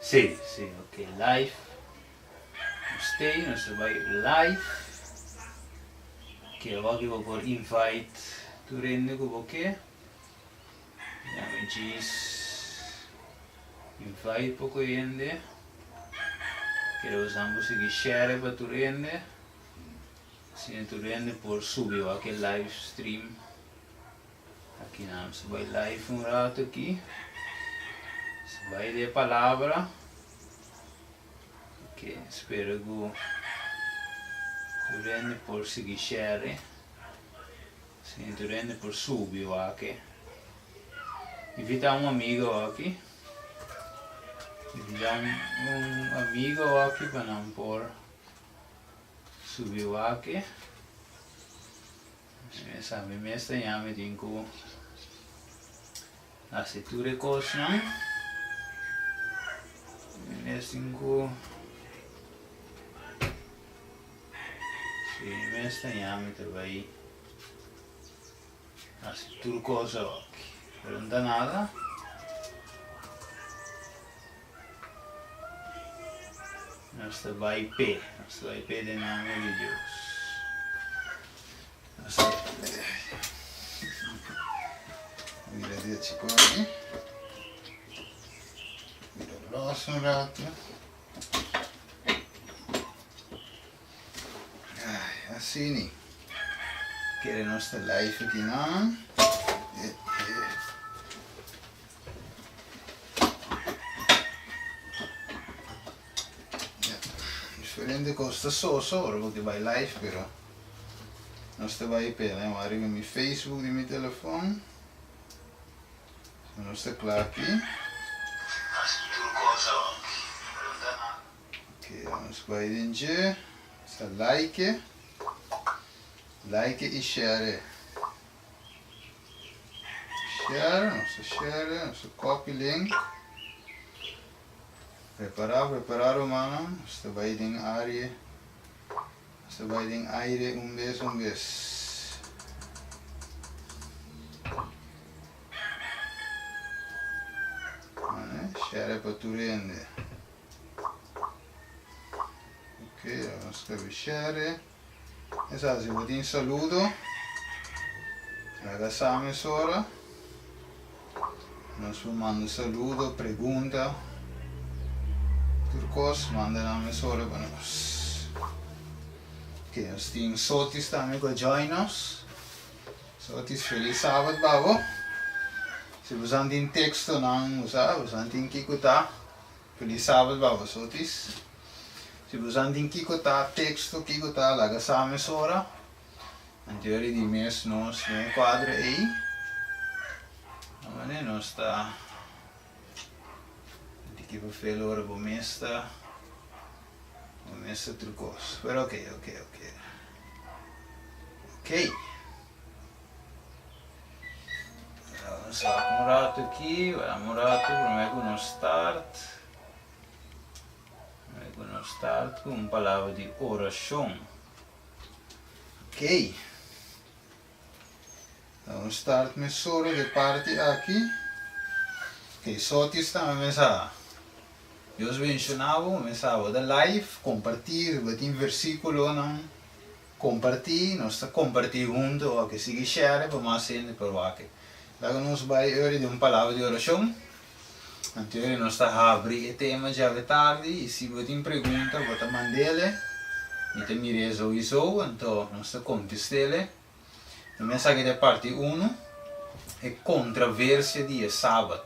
Sim, sim, ok. Live. Stay, nós vai live. Que eu vou por invite. Tu rende com o quê? Já me diz. Invite pouco rende. Que nós vamos seguir share para tu rende. Se tu rende por subir aquele live stream. Aqui nós vai live rato aqui. Vai de palavra. Ok, espero que tu rende por seguir share. Se tu rende por subir aqui. Invita amigo aqui. Invita amigo aqui para não por subir aqui. Sabe, me está me digo a setura coisa. Me digo se me está me trabalhar a setura coisa aqui. Pero não dá nada. Nós vai IP de nome de Deus. Mira de tipo aqui. Mira o braço um rato. Assim, quer nossa live aqui não? Diferente costa só, ora porque vai live, pero nós te vai pela, eu arrivo meu Facebook e meu telefone. Nós te claro aqui. Ok, vamos vai dentro. Essa like e share. Share, nosso copy link. Preparar o mano. Você vai em área. Você vai em aire um vez. Share para tu rende. Ok, vamos escrever share. Esatto, se vuoi un saluto, ragazziamo ora, nós mandamos saluto, pergunta, turcos, mandam a ora para nós. Ok, nós temos Sotis também que join us. Sotis, feliz sábado, babo. Se você não tem texto, não usa, você não tem que escutar. Feliz sábado, babo, Sotis. Se você não tem que escutar texto, que escutar, ragazziamo ora. Anteriore di mes nós no quadro aí. Agora nós está de que para fazer ora para mesta trucos. Pero ok. Vamos a um rato aqui, vamos um rato para nós start com uma palavra de oração. Ok. Vamos start met zorgen de parte aqui. Ok, Sotis está mensagem. Deus mencionava, mensagem da live, compartilhar, botar versículo não compartilhar, nós está compartilhar junto, ou que siga share para mais gente para o aqui. Lá nós vai hoje de uma palavra de oração. Anterior nós está abrir o tema já de tarde e se botar pergunta, bota mandele. E te mires o iso, então nós está contestele. A mensagem da parte 1 é controvérsia de sábado.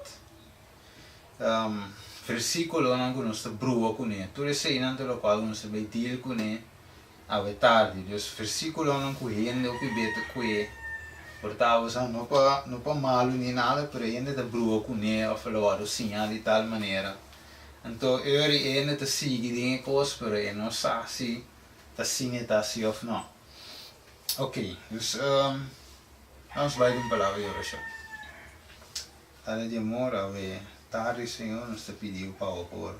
Versículo não que nós está brua com ele. Tudo isso aí não te lo qual nós está bem deal com ele. A tarde, Deus versículo não que ainda o que beta com ele. Portanto, não para malo nem nada, pero ainda está brua com ele, ou falou o sinal de tal maneira. Então, ele ainda está seguindo coisas, pero ele não sabe se está assim ou não. Ok, dus vamos vai de uma palavra de oração. Pai de amor, ave tarde, Senhor, nos te pedimos por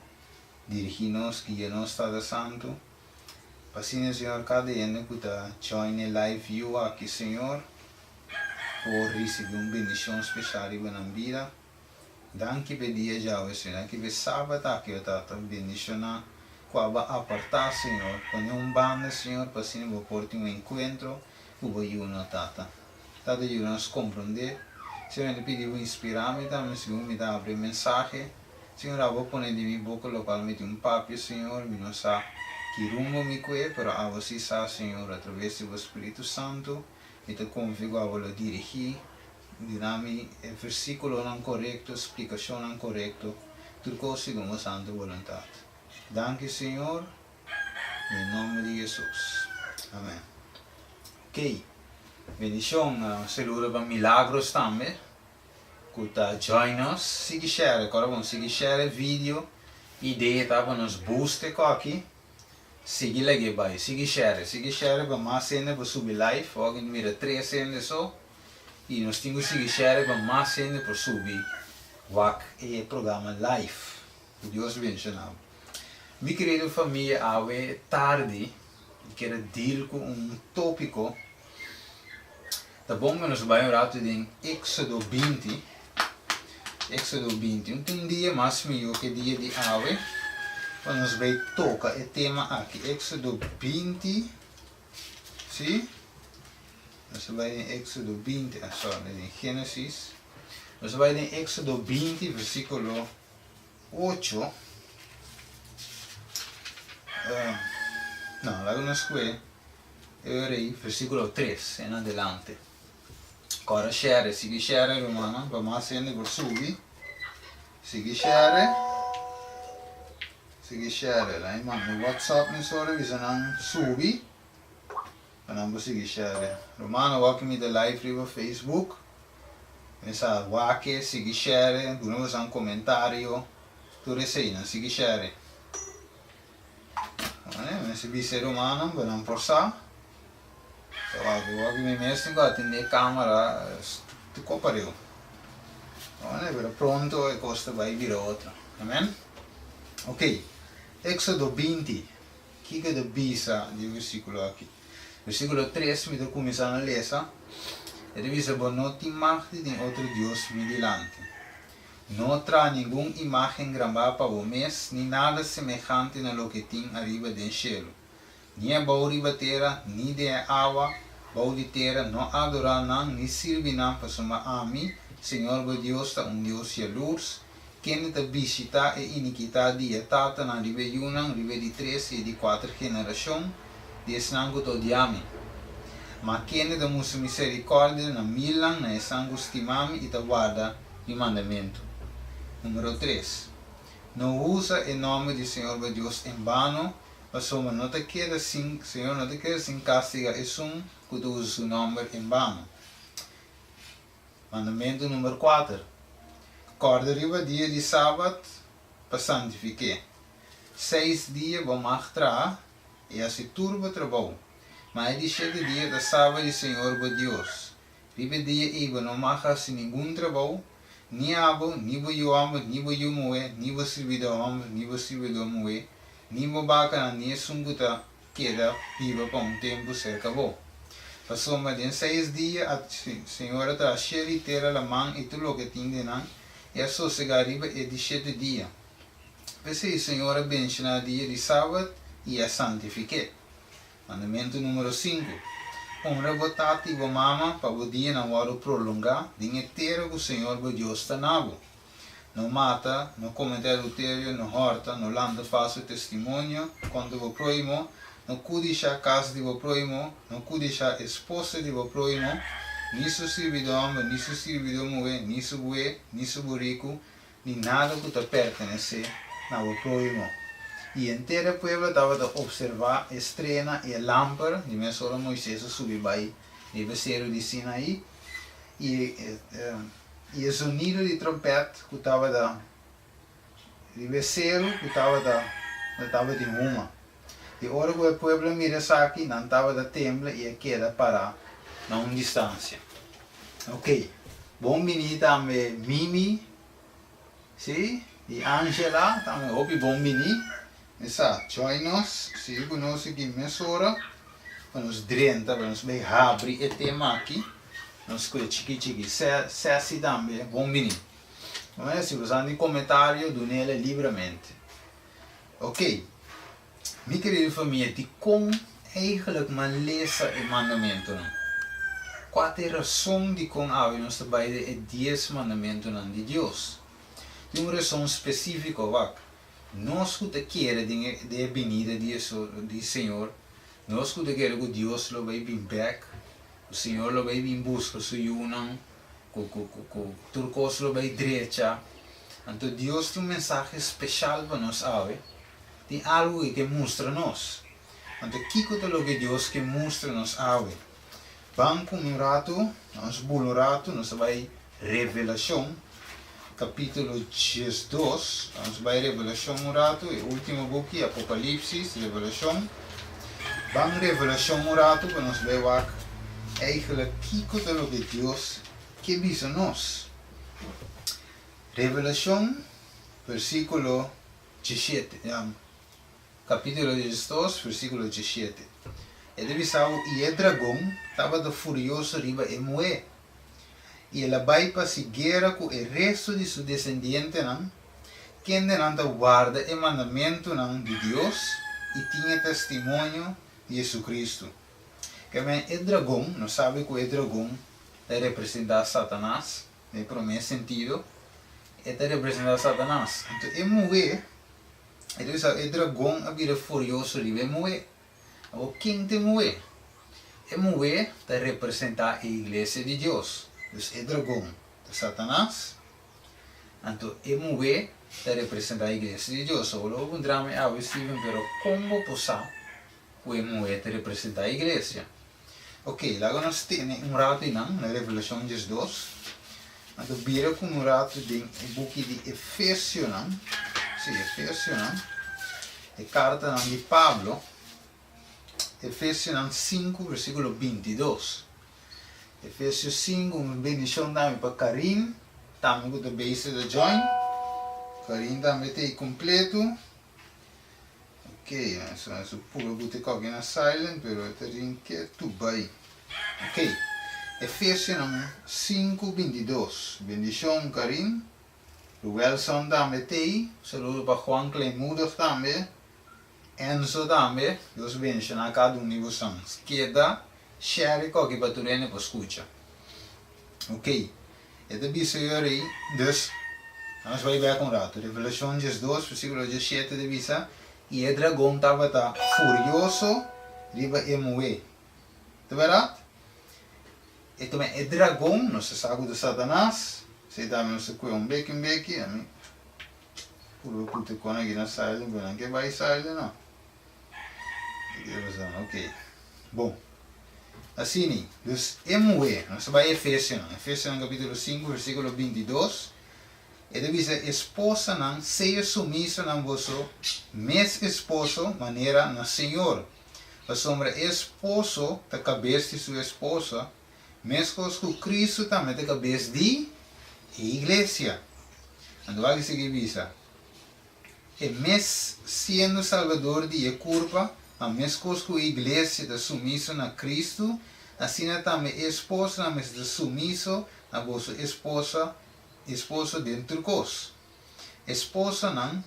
dirigir-nos, guiar-nos, Estado Santo. Assim, Senhor, cada ano que está join live view aqui, Senhor, por receber uma bendição especial em nossa vida. Danke per dia já, Senhor. Danke per sábado aqui, eu tata bendicionar. Quaba apartar, Senhor. Quando um banda, Senhor, para assim vou portar um encontro, vou ayudar, tata. Tata ajuda nos compreender. Senhor, ele pediu inspirar-me também, Senhor, me dá abrir mensagem. Senhor, eu vou pôr de minha boca localmente um papel, Senhor, me não sabe que rumo me coe, pero a você sabe, Senhor, através do Espírito Santo, e te convigo a vou dirigir. Dinami versículo não correto, explicação não correto, tudo coisa segundo a santa vontade. Danke, Senhor, em nome de Jesus. Amém. Ok, bendição, saludo para milagros também. Kuta join us, siga share, agora vamos seguir share vídeo, ideia tá para nos booster aqui. Siga lagi vai, siga share para mais cena para subir live, hoje mira 3 cenas só. E nós temos que share para mais cena para subir o programa live. Deus abençoe. Minha querida família, hoje tarde, eu quero deal com tópico. Tá bom que nós vamos orar em Éxodo 20. Éxodo 20. Um dia mais melhor que dia de hoje. Quando nós vamos tocar o tema aqui. Éxodo 20. Sim? Nós vamos em Éxodo 20. Em Gênesis. Nós vamos em Éxodo 20, versículo 8. Não, lá nós vamos ver versículo 3 em adelante. Agora share, siga share, romana, para mais cena por subir. Siga share, lá no WhatsApp me sora, visa não subir. Para não seguir share. Romana, walk me the live riba Facebook. Essa walk, siga share, vamos um comentário, tudo isso aí, não siga share. Mas se visse romana, para não forçar. Walk me mesmo que atender câmera, tu compareu. Agora pronto, a costa vai vir outra. Amém? Ok. Éxodo 20. Que é do bisa de versículo aqui. Versículo 3, me estou começando a ler. Ele diz: não te imagens de outro Deus me delante. Não traga nenhuma imagem gravada para o mês, nem nada semelhante na lo que tem arriba do cielo. Nem a baú da terra, nem de água, baú de terra, não adorar não, nem servir não para somar a mim, Senhor Deus, Deus de luz, quem te visita e iniquidade de tata na riba de 1, riba de 3 e de 4 geração, de sangue todo a mim. Mas quem te musa misericórdia na milan, na sangue estimame e te guarda o mandamento. Número 3. Não usa o nome de Senhor Deus em vano, mas não te queda sem, Senhor, não te queda sem castigar e que tu usa o nome em vano. Mandamento número 4. Acorda riba dia de sábado para santificar. 6 dias vão marcar e assim turba trabalho. Mas de 7 dias da sábado de Senhor Deus. Riba dia iba não marca sem nenhum trabalho. Ni abo, ni bo yoamo, ni bo yumoe, ni bo servidor homem, ni bo servidor moe, ni bo bacana, ni sumbuta, queda viva para tempo cerca bo. Passou mais de 6 dias, a senhora está cheia de terra a mão e tudo o que tem de não, e a sossegar riba é de 7 dias. Pensei, senhora benção dia de sábado e a santifique. Mandamento número 5. Honra botati bo mama para o dia não hora prolongar, dinhe inteiro que o Senhor Deus está nabo. Não mata, não comete adultério, não horta, não landa falso testemunho, quando o próximo, não cuide a casa de o próximo, não cuide a esposa de o próximo, nem seu servidor, nem seu servidor mulher, nem seu bué, nem seu rico, nem nada que te pertenece ao próximo. E inteira o povo estava a observar a estrela e a lâmpada de Mesora Moisés subir para o becerro de Sinaí e o sonido de trompete que estava de becerro que estava de uma. E hora que o povo mira aqui, não estava de tembla e queda para a uma distância. Ok, bom menino também Mimi, sim, e Angela também, hopi bom menino. Exato, join us, siga conosco aqui Mesora, para nos drenta, para nos bem abrir o tema aqui, nos coisas chiqui, Ceci também, bom menino. Mas se você tem comentário, do nele livremente. Ok. Minha querida família, de como eigenlijk man lezen het mandamento não? Qual é a razão de como nós trabalhamos os 10 mandamentos de Deus? Tem uma razão específica, vak. Nós que queremos de venida do Senhor, nós que queremos que Deus lo vai vir back, o Senhor lo vai vir buscar su yunang, que turcos lo vai direita. Então Deus tem mensagem especial para nós, tem algo que mostra nós. Então, kiko lo que Deus que mostra nós, vamos com um rato, nós bulo rato, nós vai revelação, capítulo 12, nós vai revelação um rato, o último book, Apocalipse, revelação. Vamos revelação um rato, para nós ver wat eigenlijk kiko lo que Deus que visa nós. Revelação, versículo 17. Capítulo 12, versículo 17. Ele visava e o dragão estava furioso riba e moé. E ele vai para seguir com o resto de seu descendente, que não guarda o mandamento de Deus e tinha testemunho de Jesus Cristo. Que o dragão, não sabe que o dragão representa Satanás, por meu sentido, ele representa Satanás. Então, o moé, ele diz o dragão havia furioso riba e moé. O quem te moe? E moe te representa a igreja de Deus. Então, o dragão de Satanás. Então, o moe te representa a igreja de Deus. O logo drama é algo Steven, pero como possa o moe te representa a igreja? Ok, lá nós temos rato na Revelação 12. Então, vira com rato de book de Efésios, Efésios, a carta de Pablo. Efésios 5, versículo 22. Efésios 5, uma bendição também para Karim, também com a base da Join. Karim também tem completo. Ok, isso puro botar alguém na silent, pero tem que tu vai. Ok, Efésios 5, 22. Bendição Karim. Wilson também tem. Saludo para Juan Clemudo também. Enzo também, Deus bendiga a cada de vocês. Queda, share qualquer baturene para escutar. Ok, este bicho aí, dus, nós vamos ver com o rato. Revelação 12, versículo 17 de visa, e o dragão estava furioso, riba e moe. Tá verdade? E também o dragão, não se sabe de Satanás, se também não se cuida beque, a mim. Por puto com aqui na saída, não que vai sair não. Ok. Bom. Assim, dus moe, nós vamos a Efésios, capítulo 5, versículo 22. Ele diz, esposa não seja sumisa na vosso, mes esposo, maneira no Senhor. A sombra esposo, da cabeça de sua esposa, mesmo que Cristo também da cabeça de igreja. Então, aqui se diz, e mes sendo salvador de curva, a mesma que a igreja está sumisa na Cristo, assim também a esposa está sumisa na vossa esposa dentro de vós. Esposa não,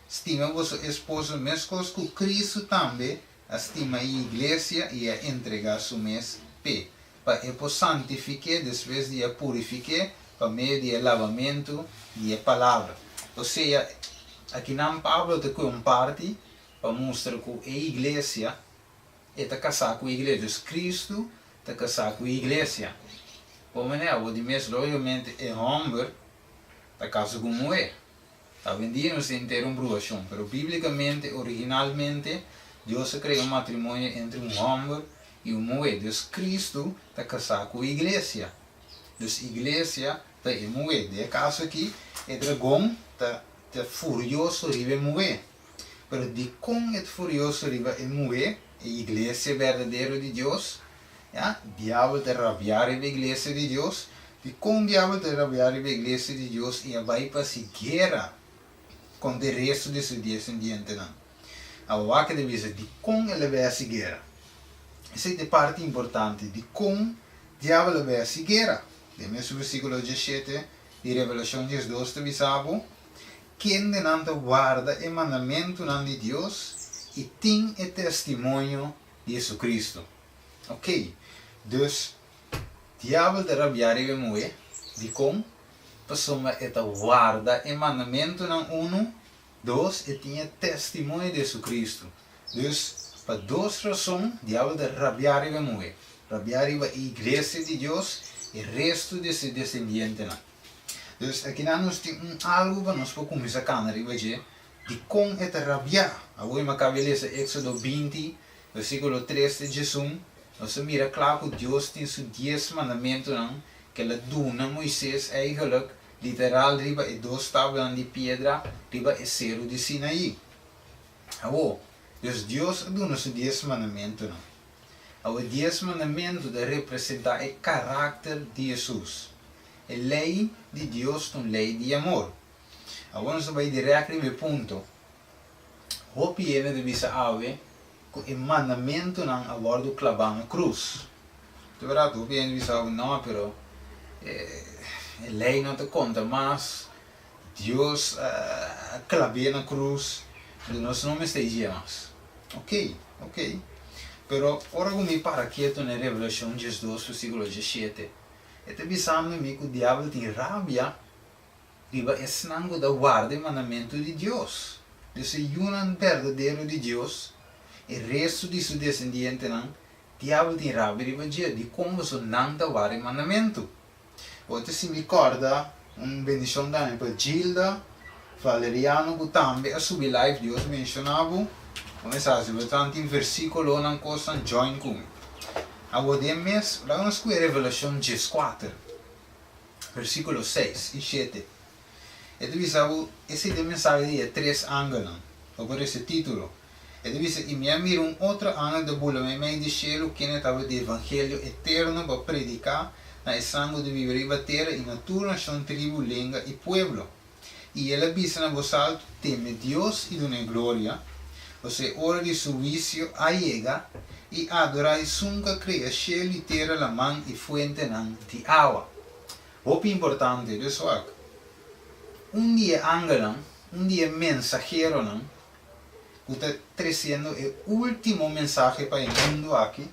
estima vossa esposa mesmo que Cristo também estima a igreja e a entregar su mes pe, para que santifique, depois de purifique, para meio de lavamento de palavra. Ou seja, aqui não Pablo te comparte para mostrar que a igreja está casada com a igreja. Então, Cristo está casado com a igreja. Como é, o de mesmo, obviamente, é homem está casado com mulher. Está vendendo sem ter uma bruação. Mas, biblicamente, originalmente, Deus criou um matrimônio entre um homem e uma mulher. Então, Cristo está casado com a igreja. Então, a igreja está em mulher. De caso aqui, o dragão está furioso riba a mulher. Mas de como é furioso riba a mulher, a igreja verdadeira de Deus, o diabo está rabiar riba a igreja de Deus, de como o diabo está rabiar riba a igreja de Deus e vai para se guerra com o resto de seus descendentes. A vaca deve dizer de como ele vai se guerra. Essa é a parte importante, de como o diabo vai se guerra. De mesmo versículo 17, de Revelación 2 te bisabo, quien denanta guarda el mandamiento de Dios e tem o testemunho de Jesucristo. Ok, dus, diabo de rabiar e moe, de como, pessoa eta guarda o mandamento uno, dois, e tinha testemunho de Jesucristo. Dus, para duas razões, diabo de rabiar e moe. Rabiar a igreja de Deus e o resto de seus descendentes. Dus, aqui nós temos algo para nós começar a canar, de como é rabiar. Agora, eu acabei de ler Éxodo 20, versículo 3 de Jesus. Nós mira claro que Deus tem seus 10 mandamentos que ele deu a Moisés, eigenlijk, literal, riba e 2 tábuas de pedra, riba e cero de Sinaí. Agora, dus Deus deu seus 10 mandamentos. Agora, 10 mandamentos representam o caráter de Jesus. A lei de Deus é uma lei de amor. Agora, nós vamos direto ao ponto. O pieno de bisa ave, que o mandamento não aborda clavar na cruz. De verdade, o pieno de bisa ave não, pero a lei não te conta, mas Deus clavou na cruz, de nós não me mais. Ok. Pero, ora como me para quieto na Revelação 2, versículo 17, este bisamo me que o diabo tem rabia, riba é snango da guarda o mandamento de Deus. Se um verdadeiro de Deus, o resto de seus descendentes, o diabo tem rabia de como se não da guarda o mandamento. Outro se me recorda, uma bendição também para Gilda, Valeriano, que também a subir live, Deus mencionava, mensagem, portanto, em versículo não costa join comigo. Agora, de mês, lá nós com a Revelação 4, versículo 6 e 7. Ele diz, esse é a mensagem de 3 ângulos, por esse título. Ele diz, e me mira outro ângulo de bula, me de cielo, que estava de evangelho eterno para predicar na sangue de viver a terra e na tua nação, tribo, língua e pueblo. E ele diz na voz alta, teme Deus e dona glória. Você hora de seu vício llega e adorar sunca crea cielo e terra la mão e fuente de água. O importante, pessoal, dia ángel, dia mensageiro, que está trazendo o último mensagem para o mundo aqui.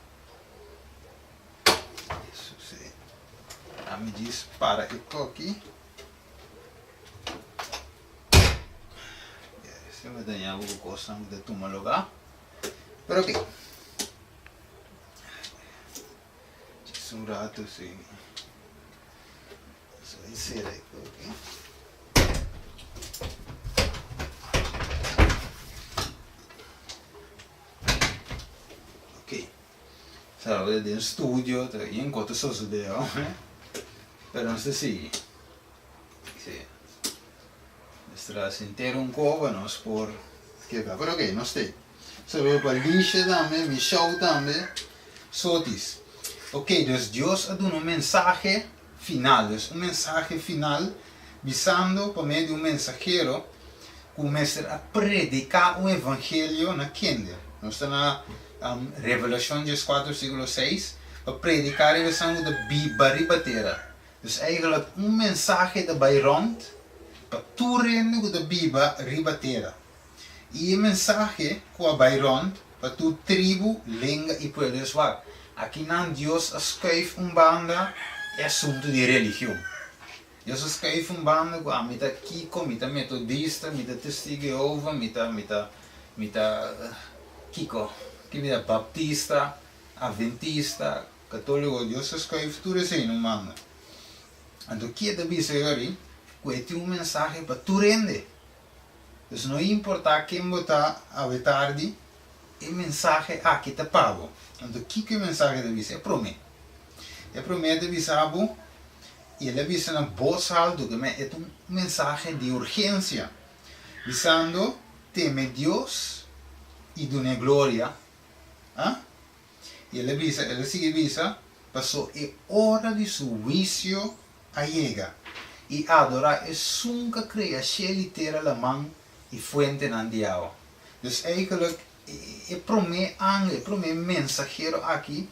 Isso se me diz para isto aqui. Se me daña algo cosa de tomar lugar. Pero ok. Um rato assim. Só inserir aqui. Ok. Sabe, dentro do estúdio, enquanto sou sudeio, né? Pero não sei se. Tras inteiro covo, nós por. Pero ok, não sei. Sabe, para lixe também, me show também. Sotis. Ok, dus Deus dá mensagem final, visando por meio de mensageiro, começa a predicar o evangelho na Kinder. Nós estamos na Revelação 4, versículo 6, para predicar a visão da Bíblia ribateira. Dus eigenlijk mensagem de Byron, para tu rende da Bíblia ribateira. E a mensagem com a Byron, para tu tribo, língua e pueblo. Aqui não Deus escreve banda é assunto de religião. Deus escreve banda com a mita Kiko, mita metodista, mita testigo de Jeová, mita Kiko, que mita baptista, adventista, católico. Deus escreve tudo assim no banda. Então que é da bisagari, que tem mensagem para tu rende. Então não importa quem botar a tarde, a mensagem aqui te pago. Então, o que é a mensagem da Bíblia? É promessa. É promessa da Bíblia e ele avisa na voz alta que é uma mensagem de urgência, visando teme Deus e dona glória. E ele sigue avisa, passou é hora de seu juízo a chega e adorar é sunca cria cielo e terra la mão e fuente de água. Então, eigenlijk e promê mensageiro aqui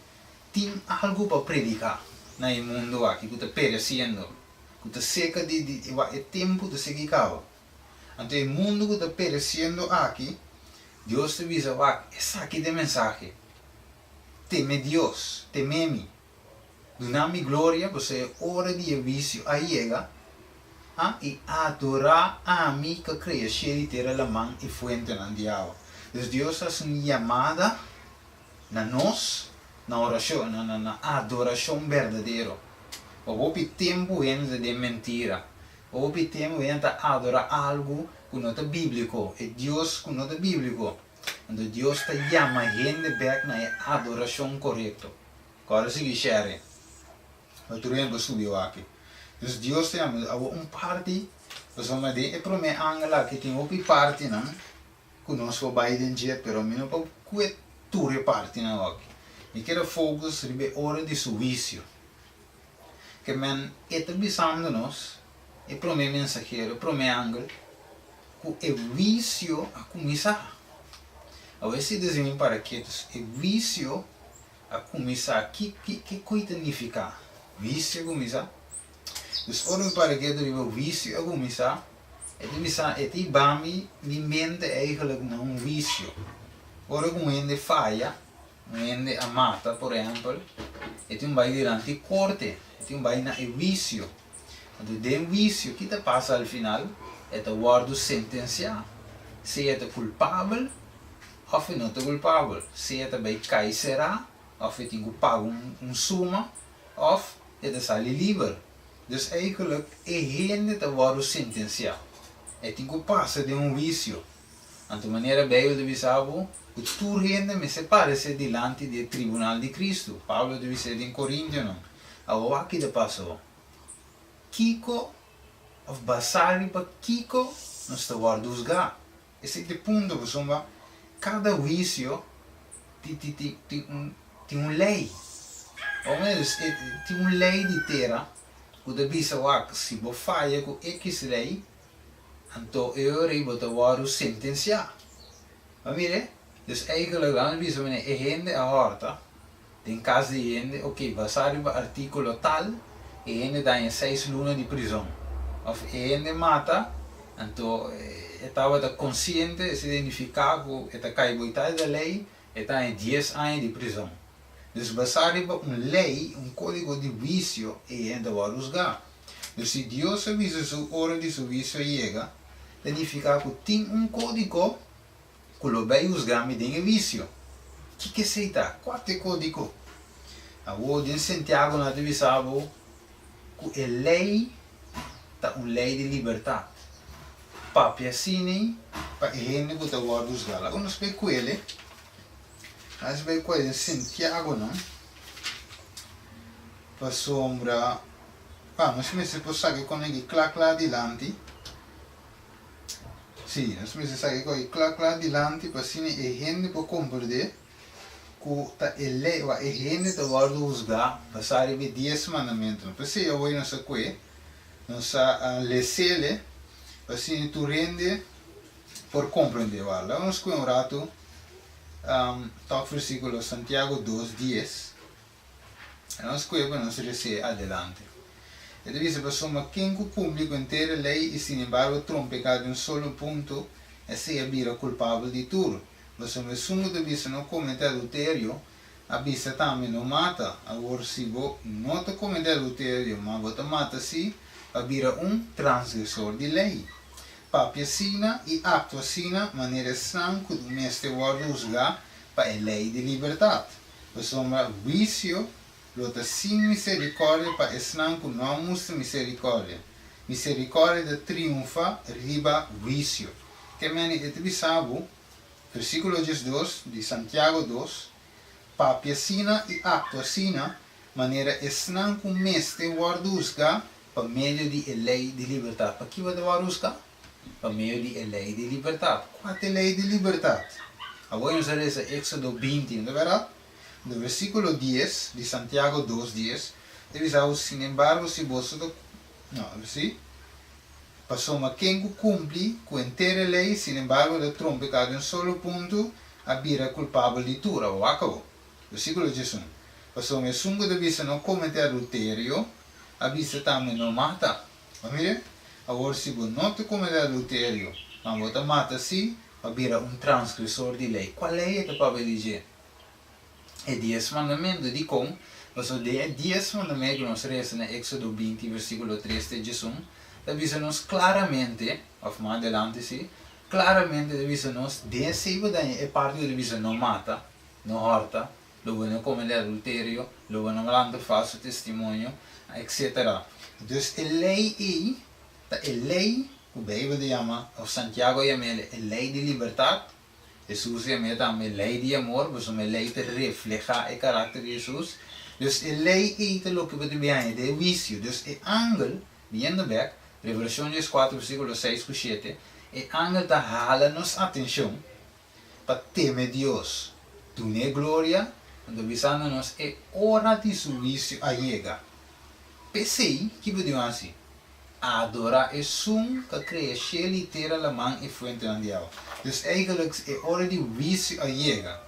tem algo para predicar no mundo aqui que está perecendo. que está seca é tempo de seguir cabo. Então o mundo que está perecendo aqui, Deus te avisa, essa aqui é a mensagem. Teme Deus, teme-me. Dá-me glória, você é hora de vício a chega. E adorar a mim que cria cheio de a mão e fuente na diabo. Então Deus faz uma chamada na nós, na oração, na adoração verdadeira. Houve tempo ainda de mentira. Houve tempo ainda de adorar algo que não é bíblico. É Deus que não é bíblico. Então Deus te chama a gente back na adoração correta. Agora se share. Eu estou subiu aqui. Então Deus te chama a parte. Pessoal, é para mim angela que tem uma parte não. Que nós vamos Biden jet, pero não para que tudo parte não aqui. E quero focus sobre hora de serviço. Que men está bisando nós. É para mim mensageiro, para mim angel. Que é vício a começar. A vezes dizem para que é vício a começar. Que coisa significa? Vício a começar. Então, ora para que é vício a começar. É que bami minha mente eigenlijk não um vício. Ora com ele falha, com ele a mata, por exemplo, é um vai durante corte, é um vai na vício. Então, de vício que te passa ao final, é o guardo sentenciar. Se é culpável, ou não é culpável. Se é bem cai será, ou tem que pagar suma, ou é sai livre. Dus eigenlijk é gente que guardo sentenciar. É tem que passar de vício. De maneira bem de visavo, que tu gente me separa-se diante do tribunal de Cristo. Paulo deve ser em Coríntios. Agora que te passou? Kiko, ou basari para Kiko, não está guardando juzgar. Esse é o ponto, pessoal. Cada vício tem uma lei. Ou menos, tem uma lei de terra, que deve ser se você falha com X lei, então eu vou te guardar sentenciar. Maar mire, dus eigenlijk dan is het een gente a horta, tem caso de gente, ok, basado no artículo tal, a gente dá em 6 lunas de prisão. Ou a gente mata, então estava consciente, se identificar que está caindo da lei, está em 10 anos de prisão. Dus basado em uma lei, código de vício, a gente vai juzgar. Dus se Deus avisa sua hora de seu vício chega, significa que tem código que lo vai juzgar me tem vício. Que seita? Qual é o código? Agora, em Santiago, nós avisamos que a lei é uma lei de liberdade. Papi assim, para a gente que está a juzgar. Agora, nós vemos com ele. Nós vemos com ele em Santiago, não? Para sombra. Nós vemos que você com ele claro delante. Sim, nós precisamos saber que claro delante para assim a gente pode compreender que a lei, a gente está a juzgar para sair de 10 mandamentos. Para assim eu vou nossa coisa, nossa lecele, para assim tu rende por compreender. Vale, vamos com rato, toque versículo Santiago 2:10. Nós coisa para nós ler adelante. Ele diz, pessoal, quem cumpre com inteira lei e, sin embargo, trompa pecado em solo ponto, esse é vira culpável de tudo. Pessoal, o sumo de vista não comete adultério, a vista também não mata. Agora, se você não comete adultério, mas você mata-se, vira transgressor de lei. Papi assina e acto assina, maneira sã que o mestre guarda juzgar para a lei de liberdade. Pessoal, vício, lota sem misericórdia para esnan que não mostra misericórdia. Misericórdia triunfa riba vício. Que meni etrisabu, versículo 2 de Santiago 2, papi assina e acto assina, maneira esnan que o mestre guardusca para meio de lei de liberdade. Para que vai guardusca? Para meio de lei de liberdade. Qual é a lei de liberdade? Agora nós vamos ler Éxodo 20, não é verdade? No versículo 10 de Santiago 2:10, diz: sin embargo, se vosotros, ¿sí? Passou, mas quem cumpre com inteira lei, sin embargo, de trompe cada solo ponto, a vira culpável de tudo, ou acabou. Versículo 11. Passou, mas sungo de vista não comete adultério, a vista também não mata. Mire? Agora, se você não te comete adultério, mas você mata-se, vai virar transgressor de lei. Qual lei é que para dizer? É 10 mandamentos de como? Você é 10 mandamentos que nós rezamos em Éxodo 20, versículo 3 de Jesus. Avisa-nos claramente, ou mais adelante, sim, claramente avisa-nos, desse é parte de avisa não mata, não horta, logo não comete adultério, logo não landa falso testemunho, etc. Então, a lei, o Bíblia chama, o Santiago chama, a lei de liberdade. Jesus chama também lei de amor, mas uma lei que refleja o caráter de Jesus. Então, a lei é o que você vê, é o vício. Então, o ángel, vindo back, Revelação 4, versículo 6 e 7, o ángel está jalando-nos atenção para temer Deus. Tu não é glória, avisando-nos, é hora de seu vício a chegar. Pensei que podiam assim. Adorar é som que cresce literalmente e fonte de Deus. Dus eigenlijk é hora de vício a chegar.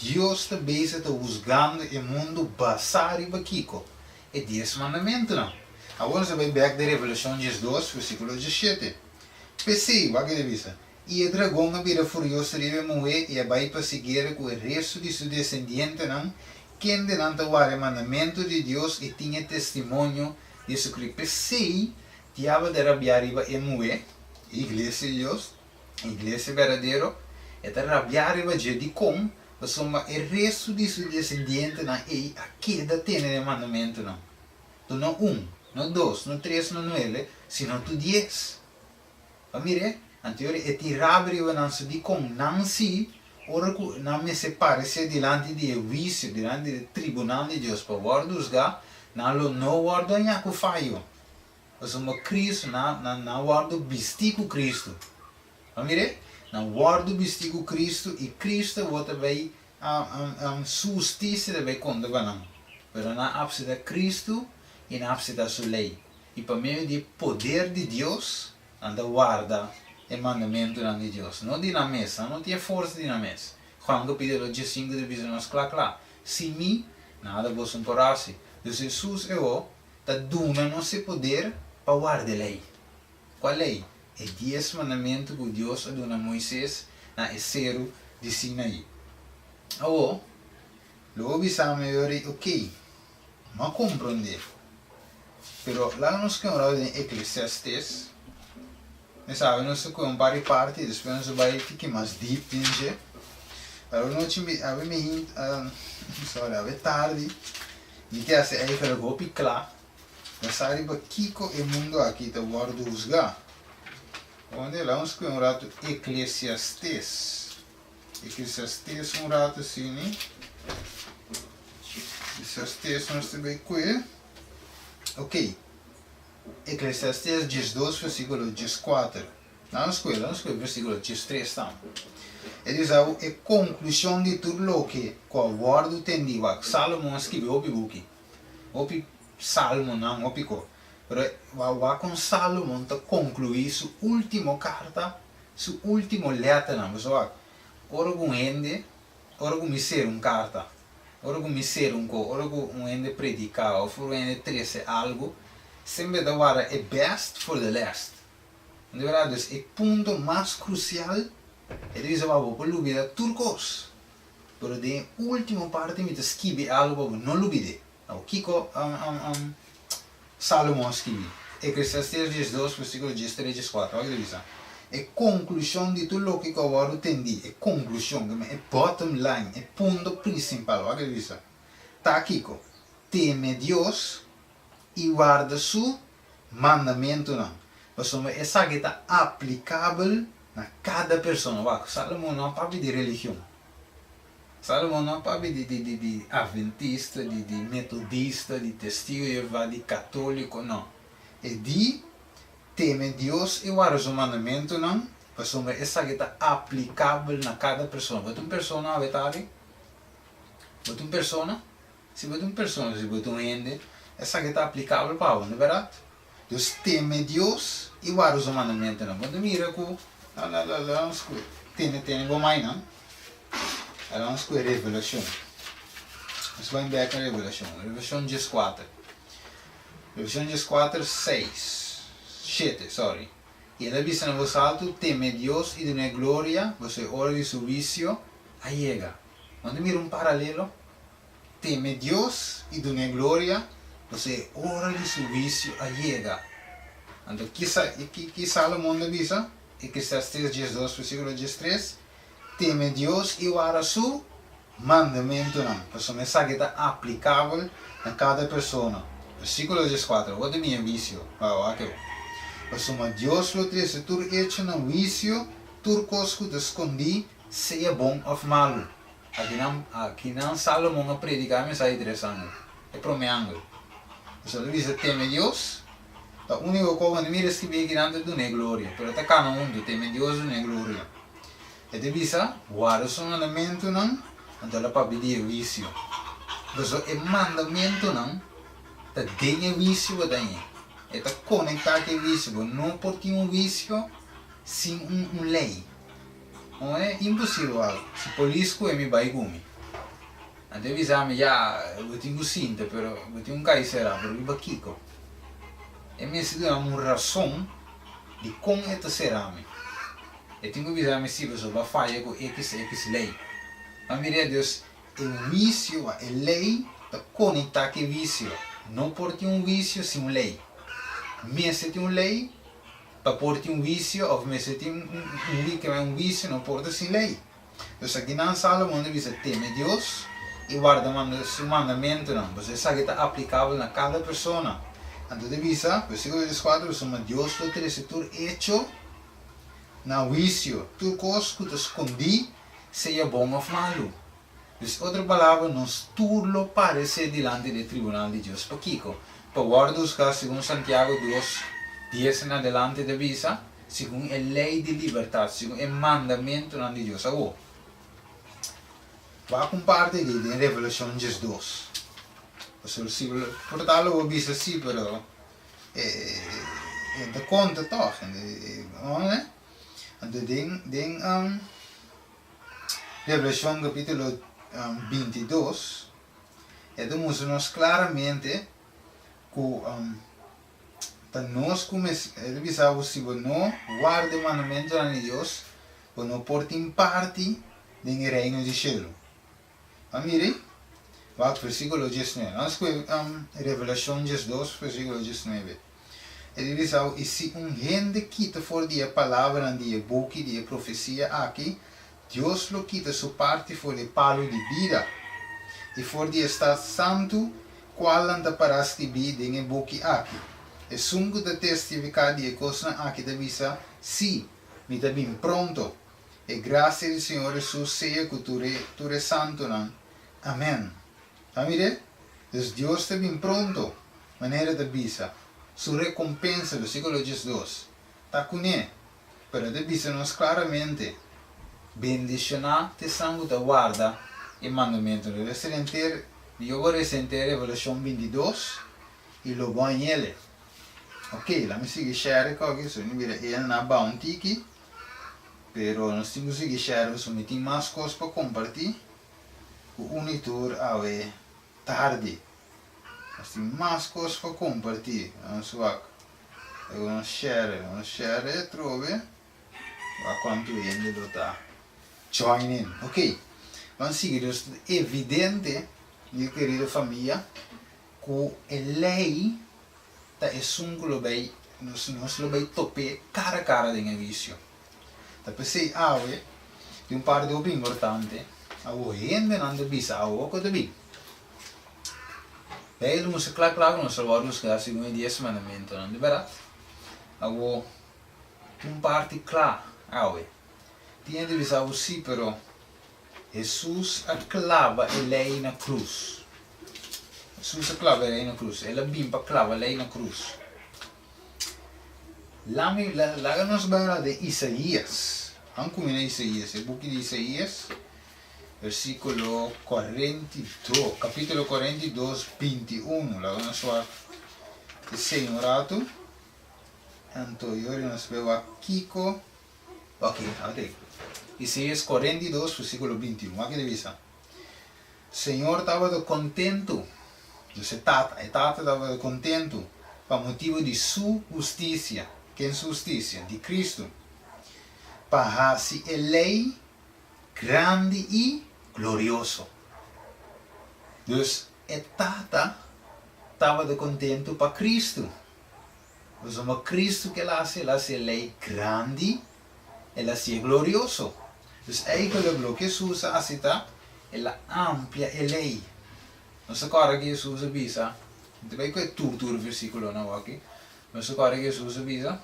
Deus está bezig te juzgando o mundo basar e baquico. É 10 mandamentos não. Agora você vai back de Revelação 2, versículo 17. Pensei, o que ele e o dragão vira furioso de moer e vai perseguir com o resto de seu descendente não, quem delante o mandamento de Deus e tinha testemunho de Jesus Cristo. Pensei, diabo de rabiar e moer, igreja de Deus, igreja verdadeira, é de rabiar e de como, mas o resto de seu descendente não é a queda tem o mandamento não. Tu não não 2, não 3, não 9, sino tu 10. Mire, anterior é tirar o anúncio de como não se, ora que não me separe-se diante de vício, diante do tribunal de Deus, para guardar, não guarda em que falho. Mas uma Cristo, não guarda vestido Cristo. Mire, não guarda vestido Cristo e Cristo volta vai a justiça vai condenar não. Mas não absida Cristo e não absida sua lei. E para meio do poder de Deus, anda guarda o mandamento de Deus. Não de na mesa, não tem força de na mesa. Juan capítulo 15 diz nos claro. Se mim, nada vos importasse. Então Jesus é o que dá-nos esse poder para guardar a lei. Qual lei? É 10 mandamentos que Deus deu a Moisés na Cerro de Sinaí. Agora, logo bisamos ok, não compreender. Pero lá nos que em Eclesiastes, nós sabemos que é uma parte, depois nós vamos ficar mais deep, entende? Agora nós é tarde, e que assim aí que eu vou picar, nós sabemos que o mundo aqui está guardado juzgar. Onde lá nos que rato Eclesiastes, Eclesiastes rato assim, né? Eclesiastes nós temos aqui. Ok, Eclesiastes 12, versículo 14. Lá nos que versículo 13 também. Ele diz a conclusão de tudo o que o guardo tem Salomão escreveu o book. O Salmo não, o pico. Mas com Salomão te concluir sua última carta, sua última letra não. Mas ora com ende, ora com ser uma carta. Ora que me ser ora que ende predicar, ou for ende trece algo, sempre da é best for the last. De verdade, o ponto mais crucial é dizer que vou olvidar turcos. Pero de última parte me escreve algo que não olvide. O Kiko Salomão escreve. Eclesiastes 12, versículo 13 e 4. Olha isso. É conclusão de tudo o que eu agora entendi. É conclusão, é bottom line, é ponto principal. Olha isso. Tá aqui, teme Deus e guarda seu mandamento não. Mas essa que está aplicável na cada pessoa. Salomão não fala de religião. Salomão não fala de adventista, de metodista, de testigo de Jeová, de católico, não. É de teme Deus e guarda seu mandamento não. Mas essa que está aplicável na cada pessoa. Você uma pessoa, verdade? Você uma pessoa? Se você uma pessoa, se você um ende, essa que está aplicável para você, não é verdade? Então, teme Deus e guarda seu mandamento não. Quando mira com tem vou mais não. Ela vamos com Revelação. Nós vamos ver a Revelação. Revelação 14. Revelação 14, 6. 7, sorry. E ela dice na voz alto, teme Dios y de gloria, você ora de su vicio, allega. Quando mira um paralelo, teme Dios y de gloria, você ora de su vicio, allega. Então, que Salomão diz, Eclesiastes 10:2, versículo 10:3, teme Dios y guarda su mandamento, não. Essa mensagem está aplicável a cada pessoa. Versículo 10:4, o de minha vicio, aqui. Mas Deus lo dice, tu hecho no vicio, tu cosco te escondi, seja bom ou malo. Aqui não Salomão a predicar a mensagem interessante. É para mim ângulo. Então ele diz, teme Deus. A única coisa que me escreve aqui dentro do é glória. Pero até cá no mundo, teme Deus do é glória. Ele diz, guarda o seu mandamento não, então ela para pedir vicio. Mas o mandamento não, está dentro vicio que tem. Está conectado com o vício, não pode ter um vício sem uma lei. Não é impossível. Se polícia é me vai comigo. Então eu disse, eu tenho cinta, mas eu tenho um cai será, mas eu baquico. E me disse, uma razão de como é será. Eu tenho que dizer, se você vai falhar com X lei. A minha Deus, o vício, a lei, está conectado com o vício. Não pode ter um vício sem uma lei. Mesmo tem uma lei, para pôr um vício, ou mesmo tem um vício, não pode sem lei. Então aqui na Salomão diz, teme Deus e guarda o mandamento, não. Você sabe que está aplicável a cada pessoa. Então diz, versículo 14, Deus lo dice, tu hecho na vício, tu coisa que te escondi, seja bom ou malo. Então, outra palavra, nós tudo parece diante do tribunal de Deus. Para Kiko. Para guardar os casos, segundo Santiago 2:10 en adelante de visa, segundo a lei de liberdade, segundo o mandamento de Deus. Agora, vai compartilhar em Revelação 2. Portanto, eu vi assim, mas de conta toch, não é? Então, Revelação capítulo 22, mostra-nos claramente que nós começamos, se não guarda o mandamento de Deus, não portem parte do reino de céu. Mire, vai versículo 19. Nós Revelação 2, versículo 19. Ele diz, e se gente quita fora da palavra de boca de profecia aqui, Deus lo quita sua parte fora do palo de vida, e fora de estar santo, qual anda para escrever em boca aqui. E sungo de testificar de coisa aqui da visa, sim, me está bem pronto. E graças ao Senhor Jesus seja que tu é santo, não? Amém. Amém? Então Deus está bem pronto, maneira da visa. Sua recompensa, versículo 12, está com ele. Pero da visa nos claramente, bendicionar te sangue da guarda e mandamento. Eu vou ressentir Revelação 22 e lo vou em ele. Ok, lá me sigue share aqui, so não vira ele na bounty aqui. Pero nós temos que share, so me tem mais coisas para compartilhar. O unitor é tarde. Nós temos mais coisas para compartilhar. Vamos ver. Eu share, trove. A quanto ele está. Join in. Ok. Vamos seguir. É evidente, minha querida família, que a lei está nos lo vai tope cara a cara dengan vício. Tapi se awe, tem par de bem importante, awe gente não de bisa awe ko de bem. Daí nós claro nós salvamos que assim um 10 mandamento, não de verdade. Awe tem parte claro awe. Tinha de bisa awe sim, pero Jesus clava a lei na cruz. Jesus clava a lei na cruz. Ela bimpa clava a lei na cruz. Lá nós vamos de Isaías. Vamos comer Isaías. O book de Isaías, versículo 42, capítulo 42, 21. Lá nós vamos de Senhorato. Então, hoje nós vemos aqui. Ok, até. Isaías 42, versículo 21. Aqui de vista. O Senhor estava contento. Você estava contento para motivo de sua justiça. Quem é sua justiça? De Cristo. Para se ele grande e glorioso. Dus Tata estava de contento para Cristo. Dus uma Cristo que ela se ele grande, ela se glorioso. Dus eigenlijk o que Jesus aceita, ela amplia ele. Não se corre que Jesus avisa. Não vai que tudo versículo não aqui. Não se corre que Jesus avisa.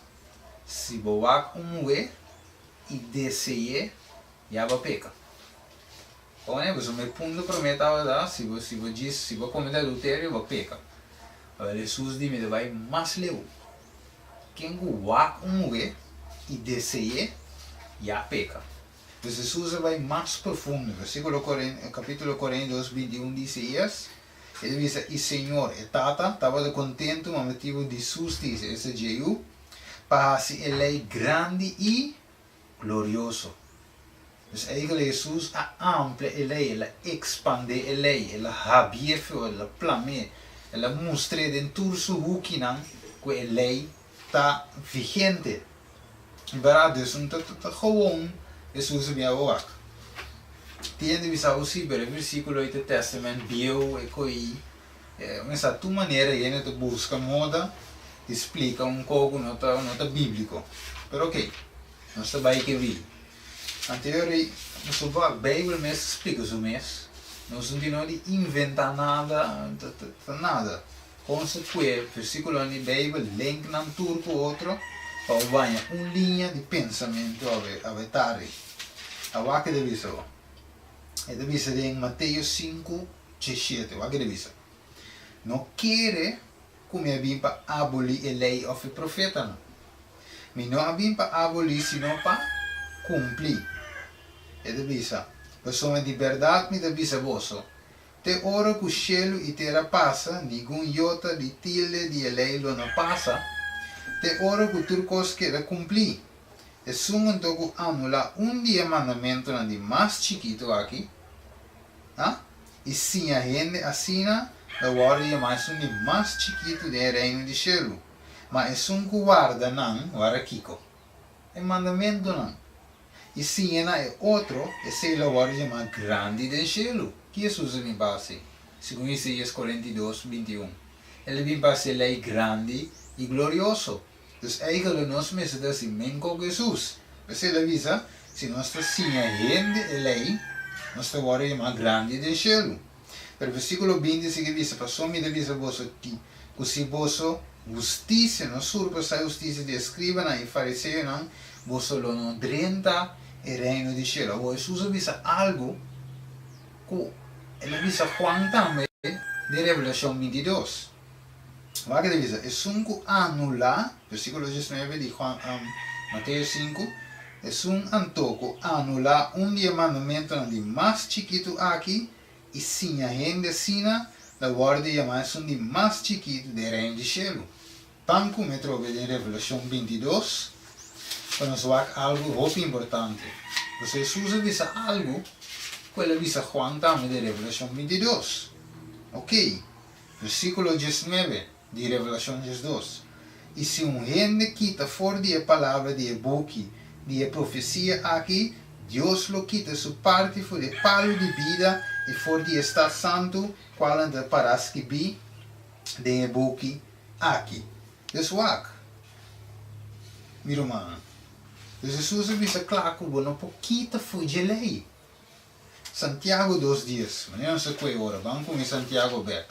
Se boak umwe e deseje, já vai pecar. Então, você me punto prometa da se você diz se você cometer adultério, vai pecar. Agora Jesus diz me vai mais leu. Quem boak umwe e deseje, já peca. Então Jesus vai mais profundo. Versículo capítulo 42, 21 diz ele diz, e Senhor, e Tata estava contente com o motivo de justiça, esse jeito, para se ele é grande e glorioso. Dus eigenlijk Jesus amplia ele, ela expande ele, ela habie ela plame, ela mostra dentro do hukinan que ele está vigente. Em verdade, dus não está gewoon Jesus me awak. Tiende bisa usi bere versículo do Testamento bio e coi essa tua maneira ele te busca moda explica pouco nota bíblico. Pero ok, nós vai que vi. Anteriormente, a Bíblia mesmo explica isso mesmo. Nós não temos de inventar nada. Consequência, versículo na Bíblia, link na turco outro, para banhar uma linha de pensamento a vetare. A vaca de visão. É de visão em Mateus 5, 17. A vaca de visão. Não quer como é bem para abolir a lei ou o profeta, não. Mas não é bem para abolir, senão para cumprir. É de visão. Pessoa de verdade me de visão vosso. Te ora que o cielo e terra passa, nenhum iota de tilde de lei não passa. Te ora que tudo coisa quer cumprir. E sungan toku anular dia mandamento de mais chiquito aqui. E sim a gente assina da guarda mais de mais chiquito do reino de cielo. Mas é sungu guarda não, guarda kiko. É mandamento não. E sim é outro, é ser a guarda mais grande do cielo. Que Jesus vem para ser? Segundo Isaías 42, 21. Ele vem para ser lei grande e glorioso. Dus eigenlijk nós mesmos assim, men com Jesus. Você avisa, se nós estamos a gente lei, nós estamos agora mais grande do cielo. Pero versículo 20 se diz, passou me avisa vosso que se vosso justiça, não surpassa a justiça de escriba e fariseu não, vosso não drenta o reino do cielo. Agora Jesus avisa algo que ele avisa Juan também de Revelação 22. Vai que diz, é sunco anular, versículo 19 de Mateus 5, é antoco anular dia mandamento de mais chiquito aqui, e sim a gente assina, da guarda e mais de mais chiquito de reino de cielo. Tanto me trovo em Revelação 22, para nos ver algo muito importante. Você Jesus avisa algo, que ele avisa Juan também de Revelação 22. Ok, versículo 19. De Revelação 2. E se gente quita fora de palavra de boca, de profecia aqui, Deus lo quita sua parte for de palo de vida e for de estar santo, qual anda para as que bi de boca aqui. Dus wak. Miro mano. Dus Jesus avisa claro que não pouquita foi de lei. Santiago 2 dias. Mas não sei qual hora. Vamos com Santiago Beck.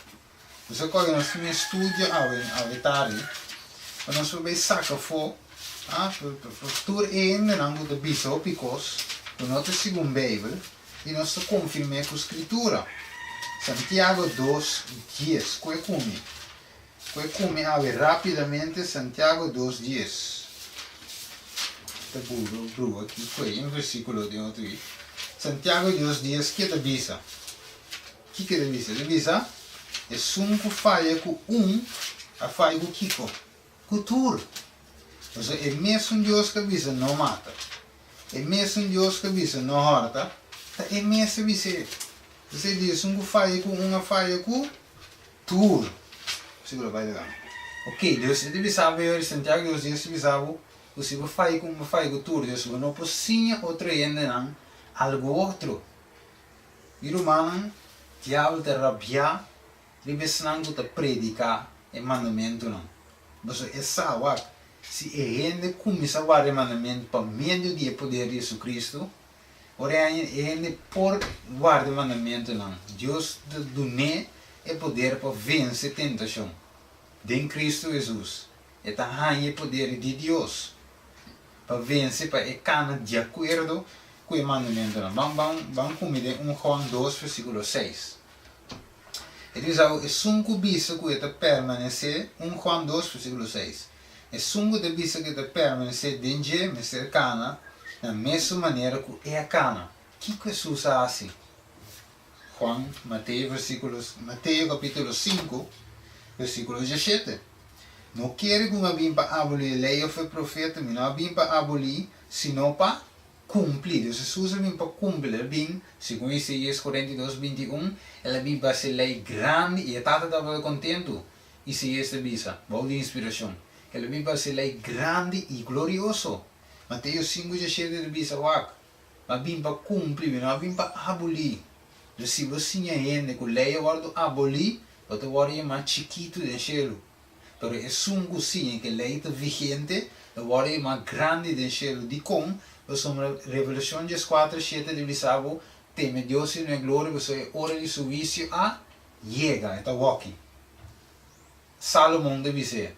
Você pode nós também estudar a vetare, mas nós vamos sacar for, por ainda não do bispo picos, do nosso segundo Bíblia, e nós confirmamos com a Escritura. Santiago 2:10, que come rapidamente Santiago 2:10. Está burro aqui, foi um versículo de outro. Santiago 2:10, que te visa? Que te visa? Te visa? É sunco falha com a falha com Kiko. Cultura. É mesmo Deus que avisa, não mata. É mesmo Deus que avisa, não horta. É mesmo avisa. Você diz, sunco falha com uma falha com tur. Segura, vai legal. Ok, Deus deve saber, Santiago, Deus deve saber, você vai fazer com tudo, Deus não pode sim outra ainda não, algo outro. E o humano, diabo te rabia, ele não te predicar o mandamento não. Mas é sábado, se a gente começa a guardar o mandamento para meio de poder de Jesus Cristo, ora a gente por guardar o mandamento não. Deus dá o poder para vencer a tentação. De Cristo Jesus. Esta é o poder de Deus. Para vencer, para estar de acordo com o mandamento. Vamos comer 1 João 2, versículo 6. Ele diz, é sunco bicho que está permanecer, 1 João 2, versículo 6. É sunco de bicho que está permanecer dentro de ser cana, da mesma maneira que é a cana. O que Jesus faz? Mateus capítulo 5, versículo 17. Não quero que uma vim para abolir a lei ou foi profeta, mas não vim para abolir, senão para cumprir. Jesus vim para cumprir, ele vim, segundo Isaías 42, 21, ele vim para ser lei grande e a tata estava contente. Isaías de Bisa, boa de inspiração. Ele vim para ser lei grande e glorioso. Mateus 5, 17 de Bisa, mas vim para cumprir, não vim para abolir. Se você ainda que a lei agora abolir, você vai mais chiquito do cielo. Pero é sungo sim que a lei está vigente, vai mais grande do cielo. De como, sobre Revelação 4, 7 de Lisabo, teme Deus e não é glória, você é hora de seu vício a llega, está aqui. Salomão deve ser.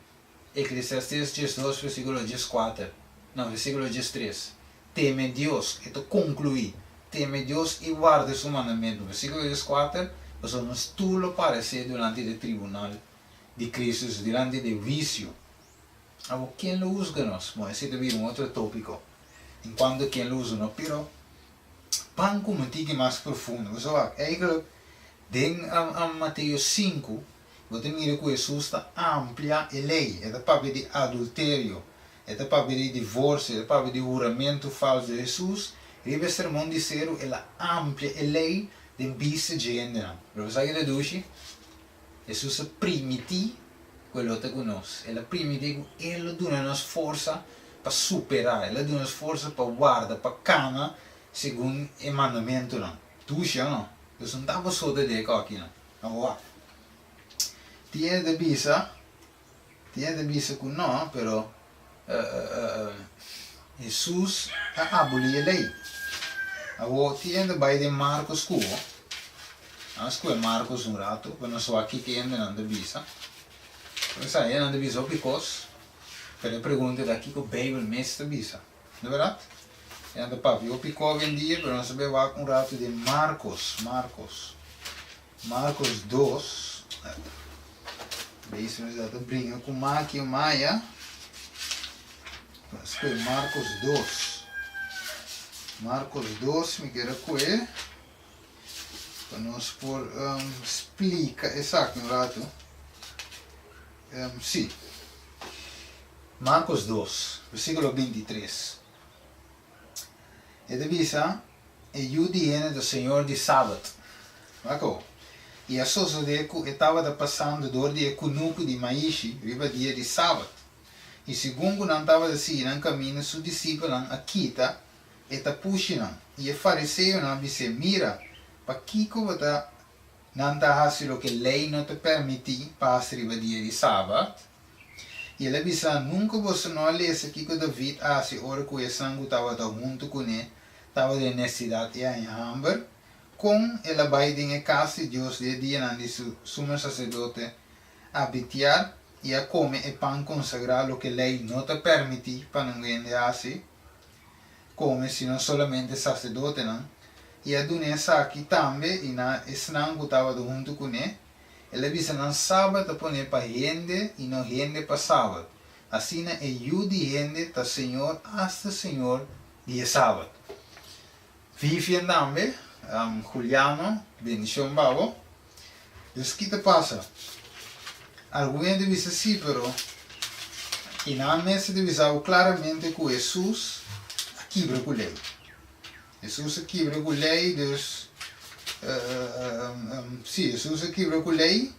Eclesiastes 2, versículo 4. Não, versículo 3. Teme Deus, então concluir. Teme Deus e guarda seu mandamento. Versículo 4. Você não estuda para ser diante do tribunal de Cristo, diante do vício. Agora, quem lo usa nós? Bom, esse é um outro tópico. Enquanto quem lo usa não, pero pan como tique mais profundo. Você vai, eigenlijk, dentro de Mateus 5, você mira que Jesus está amplia a lei. É da parte de adultério, é da parte de divórcio, é da parte de juramento falso de Jesus. Ribe sermão de zero, ela amplia a lei de vista de gênero. Pero você sabe que Jesus permite quello que conosce. Ela permite que ele dá-nos força para superar, ele dá-nos força para guardar, para cana, segundo o mandamento. Duxa, não? Eu não estava só de aqui, não. Agora, tinha de vista que não, pero Jesus aboliu a lei. Agora, tinha de vai de Marcos Cubo. Acho que é Marcos um rato, mas não sou aqui que ainda não de vista. Mas aí não de vista porque eu pergunto daqui que o Bíblia mestre visa. Não é verdade? E anda para ver o picô vendia, mas não sabia um rato de Marcos 2. Isso me dá de brinca com Maqui e Maia. Acho que é Marcos 2, me quero coer. Para nós por explica exato um rato. Sim. Marcos 2, versículo 23. E divisa é o dia do Senhor de sábado. E a Sosodeco estava passando do dia cunuco de Maishi, riba dia de sábado. E segundo não estava assim, no caminho, seu discípulo aqui está puxando. E o fariseu não disse, mira, para que você não está fazendo o que a lei não te permite para riba dia de sábado. E ele disse, nunca você não lê aqui que David faz, hora que o sangue estava junto com ele, estava de necessidade em Hamburg. Com ela vai em casa de Deus de dia onde sumo sacerdote habitear e a come e pão consagrado que a lei não te permite para ninguém fazer, come senão somente sacerdote não. E a dunesa aqui também e na sangue estava junto com ele. Ele disse não sábado põe para gente e não gente para sábado. Assim é o de gente da Senhor hasta Senhor dia sábado. Vivian também. Juliano, bendición babo. Entonces, ¿qué te pasa? Alguien debe ser así, pero en la mesa debe saber claramente que Jesús quebra con lei. Jesús quebra con lei, dus sim, Jesús quebra com lei.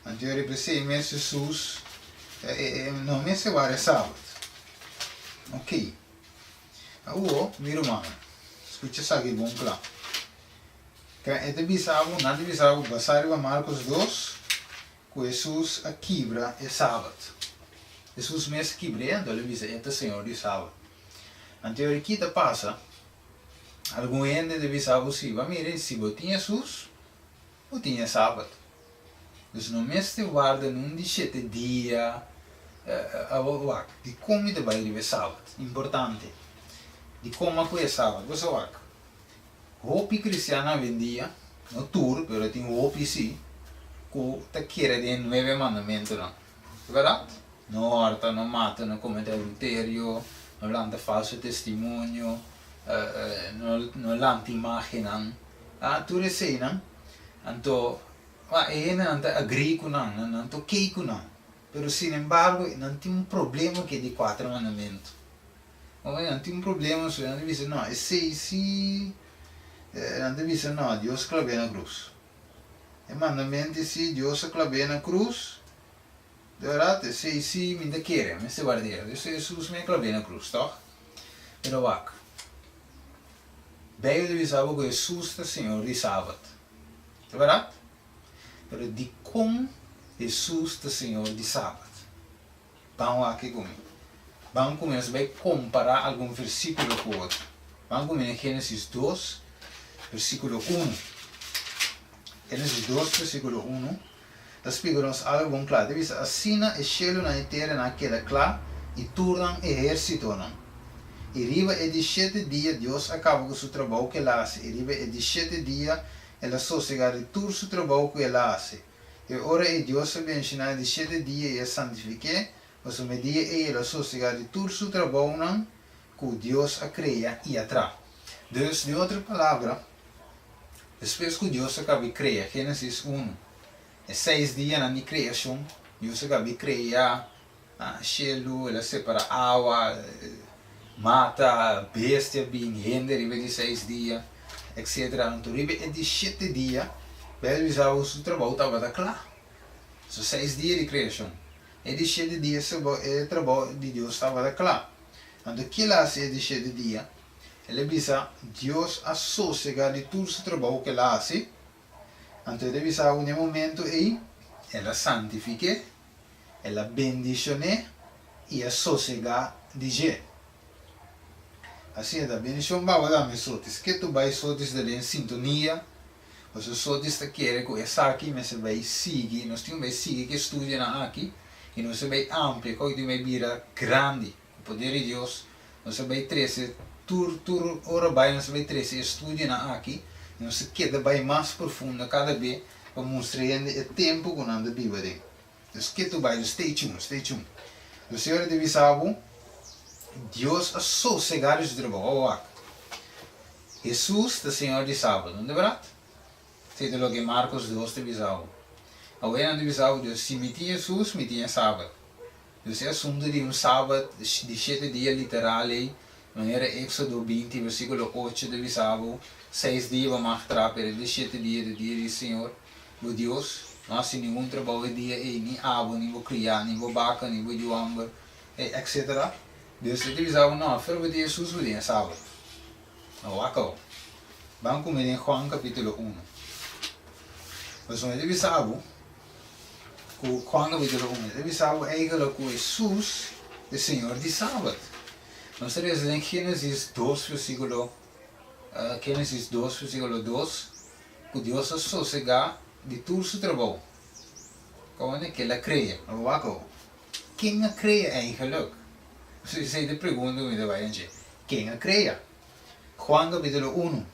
Anterior para 6 meses, Jesus Não me se vai sábado. Ok. Agora, miro mano. Escuta isso aqui bom claro. Que é de bisabo, não de bisabo, basado em Marcos 2, que Jesus a quebra é sábado. Jesus mesmo quebra, então ele diz, é o Senhor de sábado. Então, aqui te passa, algum gente de bisabo se vai mirar se você tinha Jesus, ou tinha sábado. Então, não mesmo te guarda num de 7 dias, de como te vai viver sábado. Importante. De como é sábado. Você vai. Hopi cristiana vendia, no tour, pero tem hopi sim, que te quer de 9 mandamentos, não. Verdade? Não horta, não mata, não comete adultério, não lanta falso testemunho, não lanta imagem, não. Tudo isso, não. Então, não agree com não, não toquei com não. Pero, sin embargo, não tem problema que de 4 mandamentos. Não tem problema, se não diz, não, esse sim. Não diz, não, Deus clavou na cruz. E mandamento se Deus clavou na cruz, de verdade, se me ainda quer, me se guarda, Jesus me clavou na cruz, tá? Pero vaca. Bem, eu avisava que Jesus é o Senhor de sábado, de verdade? Pero de como Jesus é o Senhor de sábado. Vamos aqui comigo. Vamos começar a comparar algum versículo com outro. Vamos começar em Gênesis 2, versículo 1. Gênesis 2, versículo 1. Explica-nos algo bom claro. Diz assim, o cielo na terra naquela clara e tornam exército. E riba é de 7 dias, Deus acaba com o seu trabalho que ele faz. E riba é de 7 dias, ela sossega de todo o seu trabalho que ele faz. E ora é Deus abençoar de 7 dias e santificar. Mas o dia é ela sossega de todo o seu trabalho que Deus a cria e atrai. Então, de outra palavra, depois que Deus acaba de criar, Gênesis 1, é 6 dias na criação, Deus acaba de criar o cielo, ele separa água, mata bestia, bem rende, riba de 6 dias, etc. Então, riba é de 7 dias, ele já o seu trabalho estava claro. São 6 dias de criação. E de 7 dias o trabalho de Deus estava claro. Então, o que ele faz de 7 dias? Ele avisa Deus a sossegar de todo o trabalho que ele faz. Então ele avisa um momento aí, ela santifica, ela bendiciona e a sossegar de jeito. Assim é, a bendição vai dar me sotes, que tu vai sotes de em sintonia, você sotes te quer que essa aqui, mas você vai seguir, nós temos que seguir que estuda aqui, e nós vai amplo, que tu vai virar grande, o poder de Deus, nós vai trazer tur ora vai nós vai trazer estudo aqui, nós queda vai mais profundo cada vez para mostrar o tempo que nós vivemos. Então que tu vai, stay tuned, stay tuned. O Senhor deve saber, Deus a sossegar o trabalho. Jesus é o Senhor de sábado, não é verdade? Sei do que Marcos 2 deve saber. Agora deve saber, Deus se metia Jesus, metia sábado. Então é assunto de sábado de 7 dias literal aí. Maneira Éxodo 20, versículo 8 de Bisabo, 6 dias vamos mostrar para de 7 dias do dia do Senhor, do Deus, não há nenhum trabalho de dia, nem água, nem vou criar, nem vou vaca, nem vou joamber, etc. Deus te Bisabo não, foi o dia Jesus o dia sábado. Não, acabou. Vamos comer em Juan capítulo 1. Mas o dia Bisabo, Juan capítulo 1, de Bisabo é igual com Jesus, o Senhor de sábado. Nós temos em Gênesis 2, versículo 2, que Deus sossega de todo o seu trabalho. Como é que ele cria? Quem a cria eigenlijk? Você te pergunta, quem a cria? Juan capítulo 1,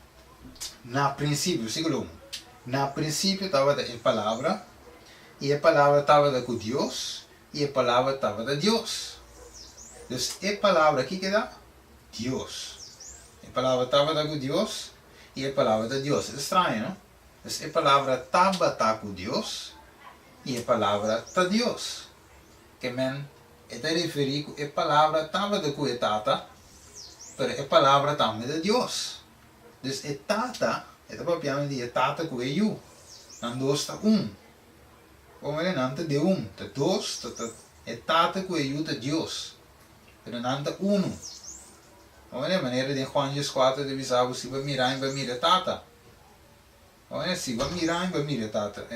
na princípio, versículo 1. Na princípio estava a palavra, e a palavra estava com Deus, e a palavra estava de Deus. Então, a palavra aqui que dá? Deus. A palavra estava com Deus e a palavra de Deus. É estranho, não? Então, a palavra estava com Deus e a palavra de Deus. Que men, é te referir que a palavra estava com a tata, mas a palavra também de Deus. Então, a tata, é para de a tata com a eu. Não dois está um. Como ele não te de um, te dois, é tata que ajuda Deus. Pero nanta uno. Olha, a maneira de Juan 4 de visar se vai mirar tata. Olha, se vai mirar tata.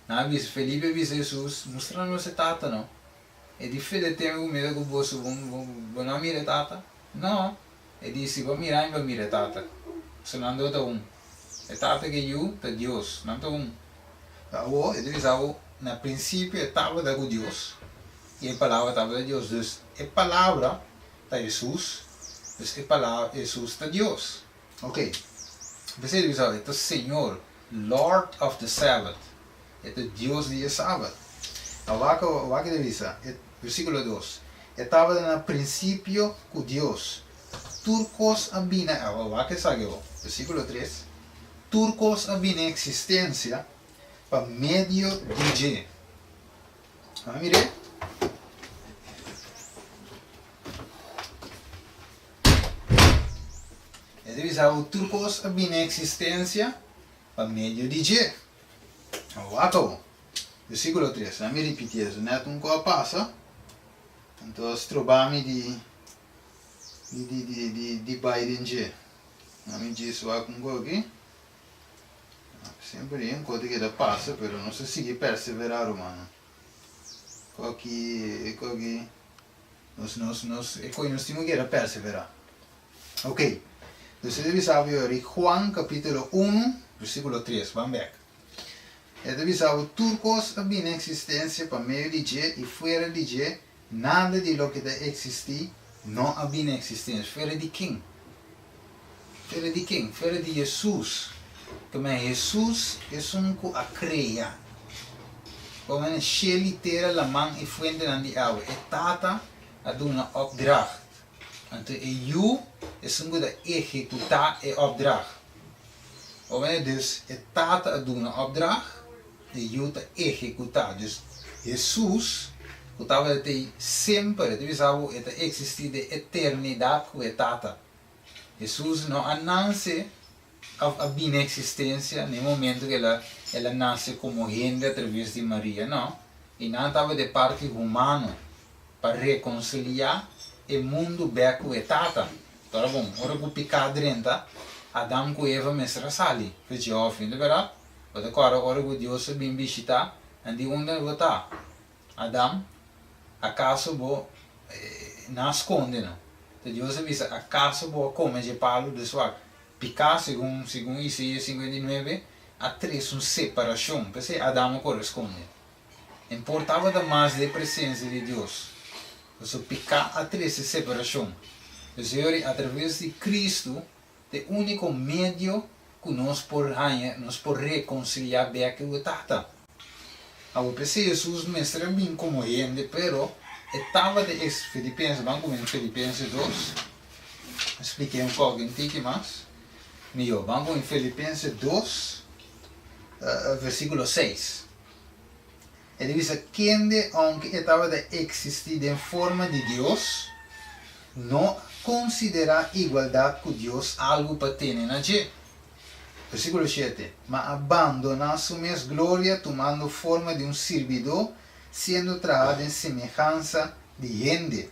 Na vis Felipe vis Jesus mostrando se tata não. É diferente ter o medo que você vão não mirar tata. Não. É disse vai mirar tata. Se não dá é tata que eu tá Deus, não tá Agora, ele visava na princípio estava com Deus. E a palavra estava de Deus. Então, a palavra está Jesus. Então, a palavra Jesus está Deus. Ok. Você ele visava, é o Senhor, Lord of the Sabbath. É o Deus do sábado. Agora que ele visa, versículo 2. Estava no princípio com Deus. Turcos abina, agora que sabe, versículo 3. Turcos abina existência para meio de G. Vamos mirar? Ele diz o turcos abina existência para meio de G. Agora, versículo 3. Vamos repetir isso, né? Um coisa passa. Então, trobamos de Biden G. Vamos dizer isso aqui. Sempre um coisa que passa, mas não se sigue perseverar, mano. Aqui, nós temos que perseverar. Ok. Então, você deve saber Juan capítulo 1, versículo 3. Vamos ver. Ele deve saber turcos había existência para meio de G e fora de G, nada de lo que existia não havia existência. Fora de quem? Fora de quem? Fora de Jesus. Como Jesus é que a cria. Como é ele tira a mão e fuente na de água. E tata a doen een opdracht. Então, eu é que executar a opdracht. Como é dus, é tata a doen een opdracht. E eu te executar. Dus, Jesus, que estava sempre, deve saber, é existir de eternidade com a tata. Jesus não nasce a bem existência no momento que ela nasce como gente através de Maria, não. E não estava de parte humana para reconciliar o mundo com a tata. Então, bom, ora que o pecado renta, Adão com Eva mestra sali, fez o fim de verdade. Mas agora, ora que Deus vem visitar, e de onde ele está? Adão, acaso vou não esconde, não. Então, Deus avisa, acaso vou comer de palo de sua picar, segundo Isaías 59, há três uma separação, porque Adão corresponde. Importava da mais da presença de Deus. Então, picar há três separação. Então, através de Cristo, o único meio que nós por reconciliar bem com o Tata. Agora, pensei, Jesus mestre bem como gente, pero estava de Filipenses, vamos comer Filipenses 2. Expliquei pouco aqui mais. Vamos em Filipenses 2, versículo 6. Ele diz que aunque estava de existir em forma de Deus, não considera igualdade com Deus algo para ter na gente. Versículo 7. Mas abandona su mesma glória, tomando forma de servidor, sendo traído em semelhança de gente.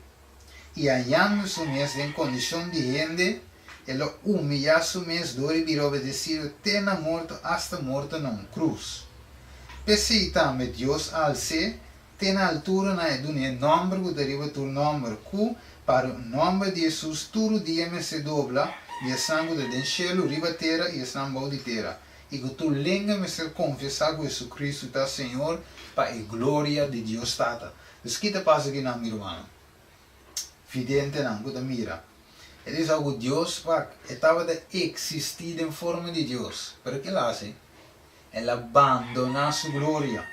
E hallando su mesmo em condição de gente, ele humilhou su mesmo dor e virou obedecido até na morte, hasta morte na cruz. Pese também Deus al ser, tem na altura na edunia nome que deriva do nome que para o nome de Jesus todo dia me se dobla e a sangue do cielo riba terra e a sangue de terra. E que tu língua me se confessar que Jesus Cristo está Senhor para a glória de Deus Tata. Então, o que passa aqui na minha irmã? Vidente não, que mira. Ele diz algo Deus estava de existir em forma de Deus. Pero que ele hace? Ele abandona sua glória,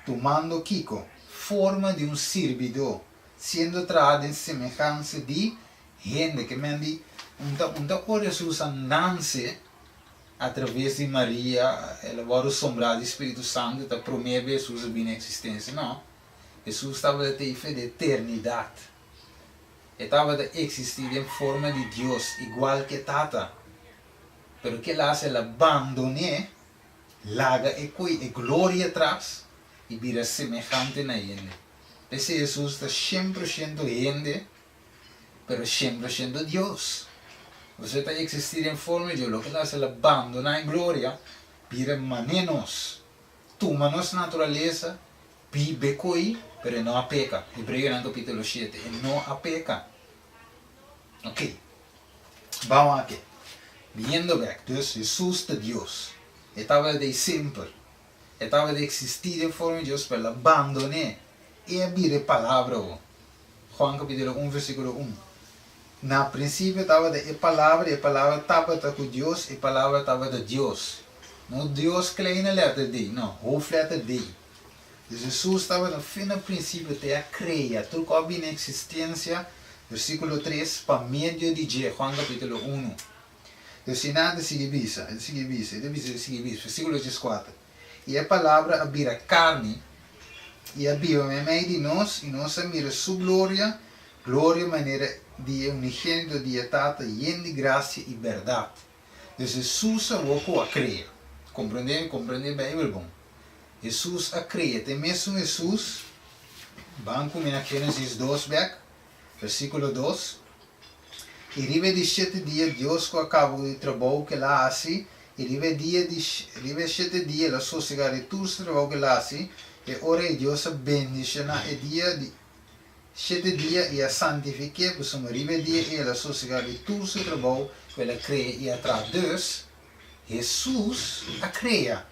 tomando Kiko, forma de servidor, sendo traído em semelhança de gente, que me diz, onde Jesus andance através de Maria, ela vai sombrar do Espírito Santo, para promover Jesus a minha existência, não. Jesus estava de ter fé de eternidade. Estava de existir em forma de Deus, igual que Tata. Pero que ele hace, ele abandona, larga e glória atrás, e vira semelhante na ele. Esse Jesus está 100% gente, pero 100% Deus. Você está existindo em forma de lo que está se abandona em glória, para manenos. Toma nossa natureza, vive coi, pero não a peca. Hebreu no capítulo 7, não a peca. Ok, vamos aqui. Viendo back, dus Jesus de Deus. Estava de sempre. Estava de existir em forma de Deus, pero abandoné. E abrir a palavra. Juan capítulo 1, versículo 1. Na princípio estava de a palavra estava com Deus, e a palavra estava de Deus. Não Deus kleine letter D, não, hoofdletter D. Dus Jesus estava no fim do princípio até a criar, tudo que na existência, versículo 3, para meio de Juan capítulo 1. Dus se nada sigue bisa, versículo 4. E a palavra abira carne, e abiva em meio de nós, e nós mira sua glória, maneira de unigênito de Tata, de graça e verdade. Dus Jesus é o a criar. Compreender bem, é bom. Jesus a criar, tem mesmo Jesus, banco na Gênesis 2, versículo 2. E rive de 7 dias, Deus que acabou de trabalho que lá assim, e rive 7 dias, ela sossegar de tudo o trabalho que lá assim, e ora Deus a bendiciona, e dia de 7 dias, e a santifique, pois uma rive dia, ela sossegar de tudo o trabalho que ela cria e atrás. Dus, Jesus a cria.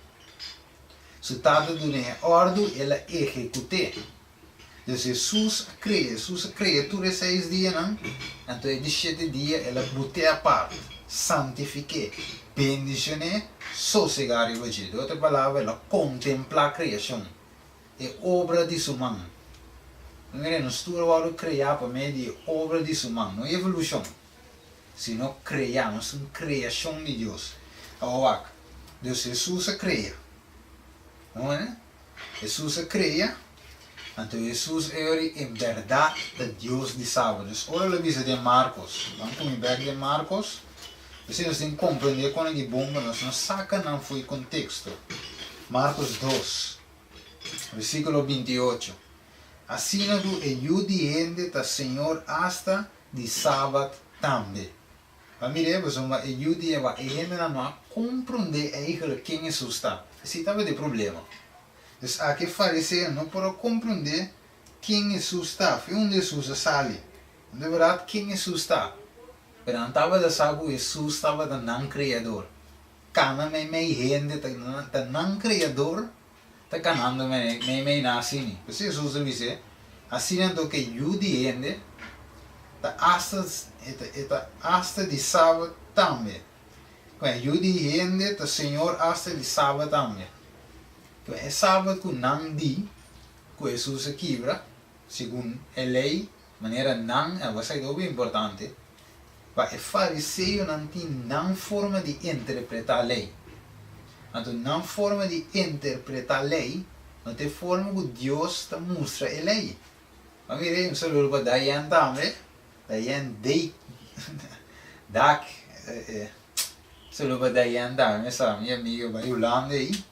Se está dando em ordem, ela execute. Dus Jesus a cria tudo esses 6 dias, não? Então, de 7 dias, ela bote a parte, santifique, bendicione, sossegar e vagir. De outra palavra, ela contempla a criação. É obra de sua mão. Não estuda o criar para meio de obra de sua mão, não é evolução. Sino criar, nós somos criação de Deus. Agora, Deus Jesus a cria. Não é? Jesus a cria. Então Jesus é em verdade de Deus de sábado. Olha a visão de Marcos. Vamos comigo de Marcos. Você não tem que compreender quando é bom, mas não saca não foi contexto. Marcos 2, versículo 28. Assim é judiente do Senhor hasta de sábado também. Mas mire, você vai judiente não compreender eigenlijk quem Jesus está. Esse estava de problema. Dus aqui fariseu não pode compreender quem Jesus está, onde Jesus sale. De verdade, quem Jesus está. Mas não estava de saber Jesus estava de não criador. Cana me gente de não criador, de canando me nasce. Por isso Jesus disse, assim então que judiente, hasta de sábado também. Quando judiente, o Senhor hasta de sábado também. É sábado que não di, que Jesus se quebra, segundo a lei, maneira não, vai ser bem importante. Mas o fariseu não tem não forma de interpretar a lei. Então, não forma de interpretar a lei, não tem forma que Deus te mostra a lei. Mas mire, um saludo para Dayan também. Dayan Dak. Saludo para Dayan também, essa minha amiga vai Holanda aí.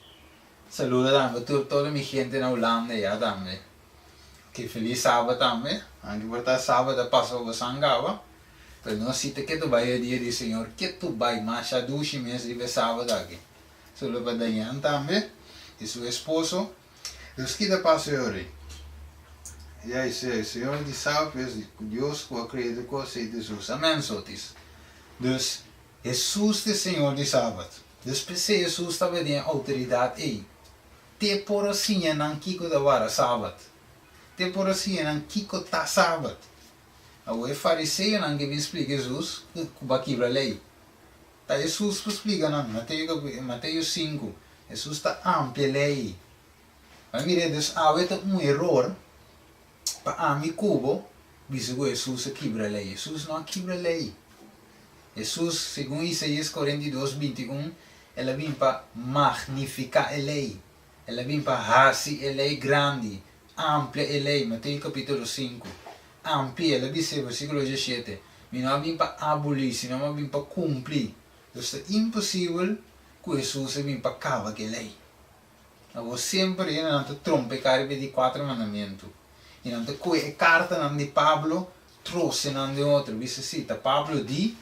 Saludo também para toda a minha gente na Holanda já também. Que feliz sábado também. Anche por sábado passou o Sangava. Mas não cita que tu vai o dia do Senhor, que tu vai mais a 2 meses de sábado aqui. Saludo para Dayan também. E seu esposo. Deus que te passe hoje. E aí, Senhor de sábado, Deus que acredita com você de Jesus. Amém, sotis. Dus, Jesus é Senhor de sábado. Dus, se Jesus estava de autoridade aí. Te por assim não kiko da vara sábado. Te por assim não kiko ta sábado. O fariseu não que me explica Jesus que vai quebrar a lei. Tá Jesus explica não, Mateus 5. Jesus está amplia a lei. Mas mire, Deus há erro para mim cubo, visto que Jesus quebra a lei. Jesus não quebra a lei. Jesus, segundo Isaías 42, 21, ela vem para magnificar a lei. Ela vem para fazer a lei grande, amplia a lei. Mateus capítulo 5. Amplia, ela diz no versículo 17. Não vem para abolir, não vem para cumprir. Então é impossível que Jesus vem para acabar com a lei. Eu sempre não trompe cara de 4 mandamentos. E não te coe carta não de Pablo, trouxe não de outro. Disse sim, tá Pablo di,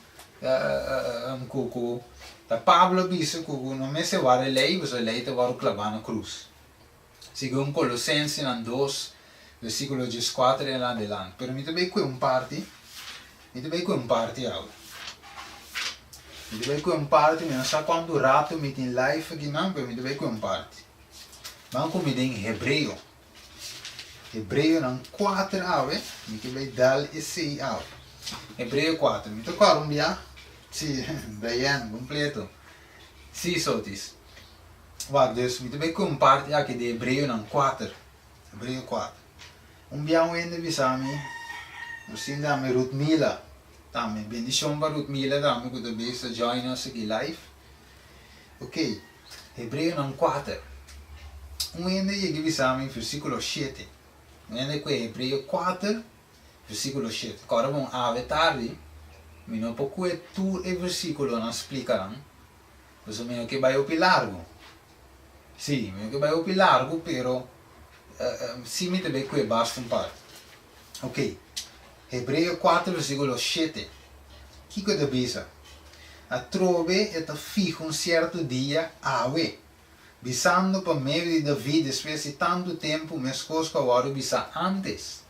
cucu. Tá Pablo disse cucu, não me se vare lei, mas a lei te vare clavar na cruz. Segundo Colossenses 2, versículo 14 e lá adelante. Pero mi te vai qui un parti, agora. Mi te vai qui un parti, mi non sa quando rato mi in live aqui não, pero mi te vai qui un parti. Vamos comigo em Hebreu. Hebreu não 4 ave, mi te vai dar e 6 ave. Hebreu 4, mi tocar um dia? Sim, bem, completo. Sim, sotis. Wat, dus mi te vai qui un parti aqui de Hebreu não 4. Hebreu 4. Um dia um ende bisami, assim dame Ruth Mila. Dame bendição para Ruth Mila, dame que tu besta join us aqui live. Ok, Hebreu não 4. Um ende aqui bisami versículo 7. Um ende qui Hebreu 4, versículo 7. Agora vamos ave tarde, mi não pouco é tu e versículo não explicarão. Pois o meu que vai opi largo. Sim, meu que vai opi largo, pero sim, mi te vai qui basta un parte. Ok, Hebreu 4, versículo 7. Que coisa bisa? A trove e ta fica um certo dia ave. Bisando para meio de David, depois de tanto tempo, mas coisas que agora bisa antes.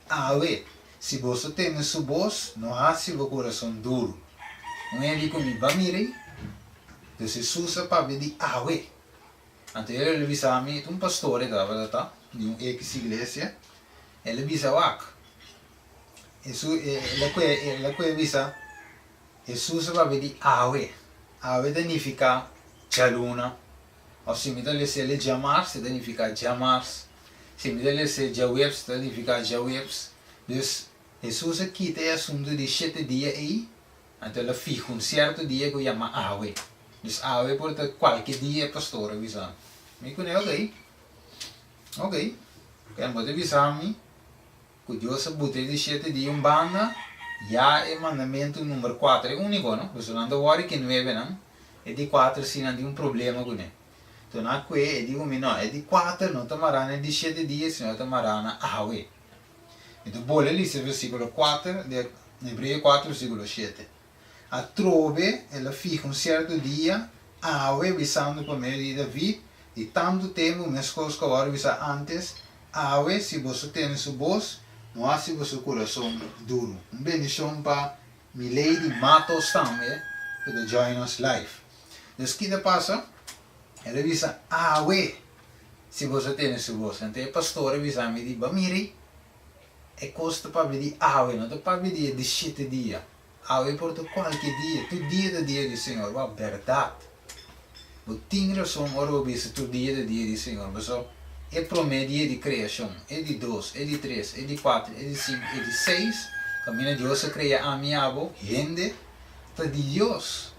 Ave, se você tem sua voz, não há seu coração duro. Não é ali comigo, vai mirei. Então, se usa para ver de ave. Então, ele bisa a mim, um pastor, tá? De uma ex-igreja, ele bisa wak. Ele bisa, Jesus vai ver de ave. Ave significa chaluna. Ou se me dá ele jamar, significa jamars. Se me dá ele jawebs, significa jawebs. Então, Jesus aqui tem assunto de 7 dias aí. Então, ele fica um certo dia que chama ave. Então, ave porta qualquer dia pastor bisa. Me conhece ok? Ok, quem pode avisar-me que Deus botou de 7 dias um banda, já é mandamento número 4, é único, não? Você não dá que 9, não? É de 4 se não tem um problema com ele. Então, na que é de 1, não, é de 4, não tomará de 7 dias, senão tomará na ave. Então, bolha ali, esse versículo 4, de Hebreu 4, versículo 7. A trove, ela fica um certo dia, ave, visando por meio de David, e tanto tempo, mas coisas que agora bisa antes, ave, se você tem sua voz, não há se você coração duro. Um bendição para Milady Matos também, para join us live. Então, o que passa? Ela bisa ave, se você tem sua voz. Então, a pastora bisa me diz, mire, é coisa para pedir ave, não para pedir de 7 dias. Ave por qualquer dia, tu dia do Senhor, a verdade. O tinha razão ora obisse tu dia do Senhor, mas é promédio de criação, é de 2, é de 3, é de 4, é de 5, é de 6, caminha Deus a criar amiável, gente, está de Deus.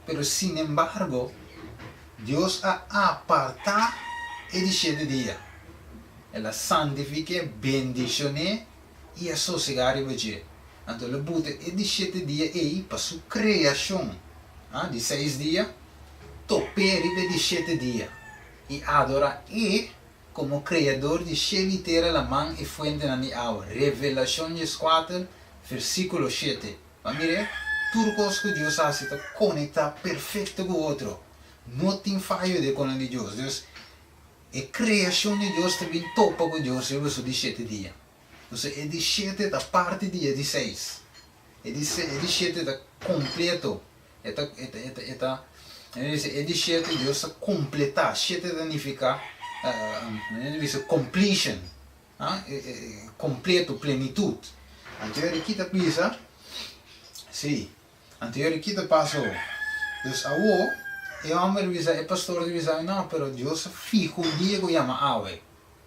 Pero sin embargo, Deus a apartar é de 7 dias. Ela santifica, bendicione e a sossegar e você. Então, ela bota é de 7 dias aí para sua criação, de 6 dias. Topere de 7 dias e adora e como criador de chelitera la man e fuente na ni agua. Revelações 4, versículo 7. Mas mire, tudo coisa que Deus faz está conectado perfeito com o outro. Não tem falha de com a de Deus. Deus a criação de Deus também topa com Deus de 7 dias. Então, é de 7 da parte dia de 6. É de 7 da completo. É de 7 Deus a completar. 7 significa completion. Completo, plenitude. Anterior aqui está pisa. Sim. Anterior aqui está passou. Então, o homem avisa, o pastor avisa, não, pero Deus fica um dia que chama ave.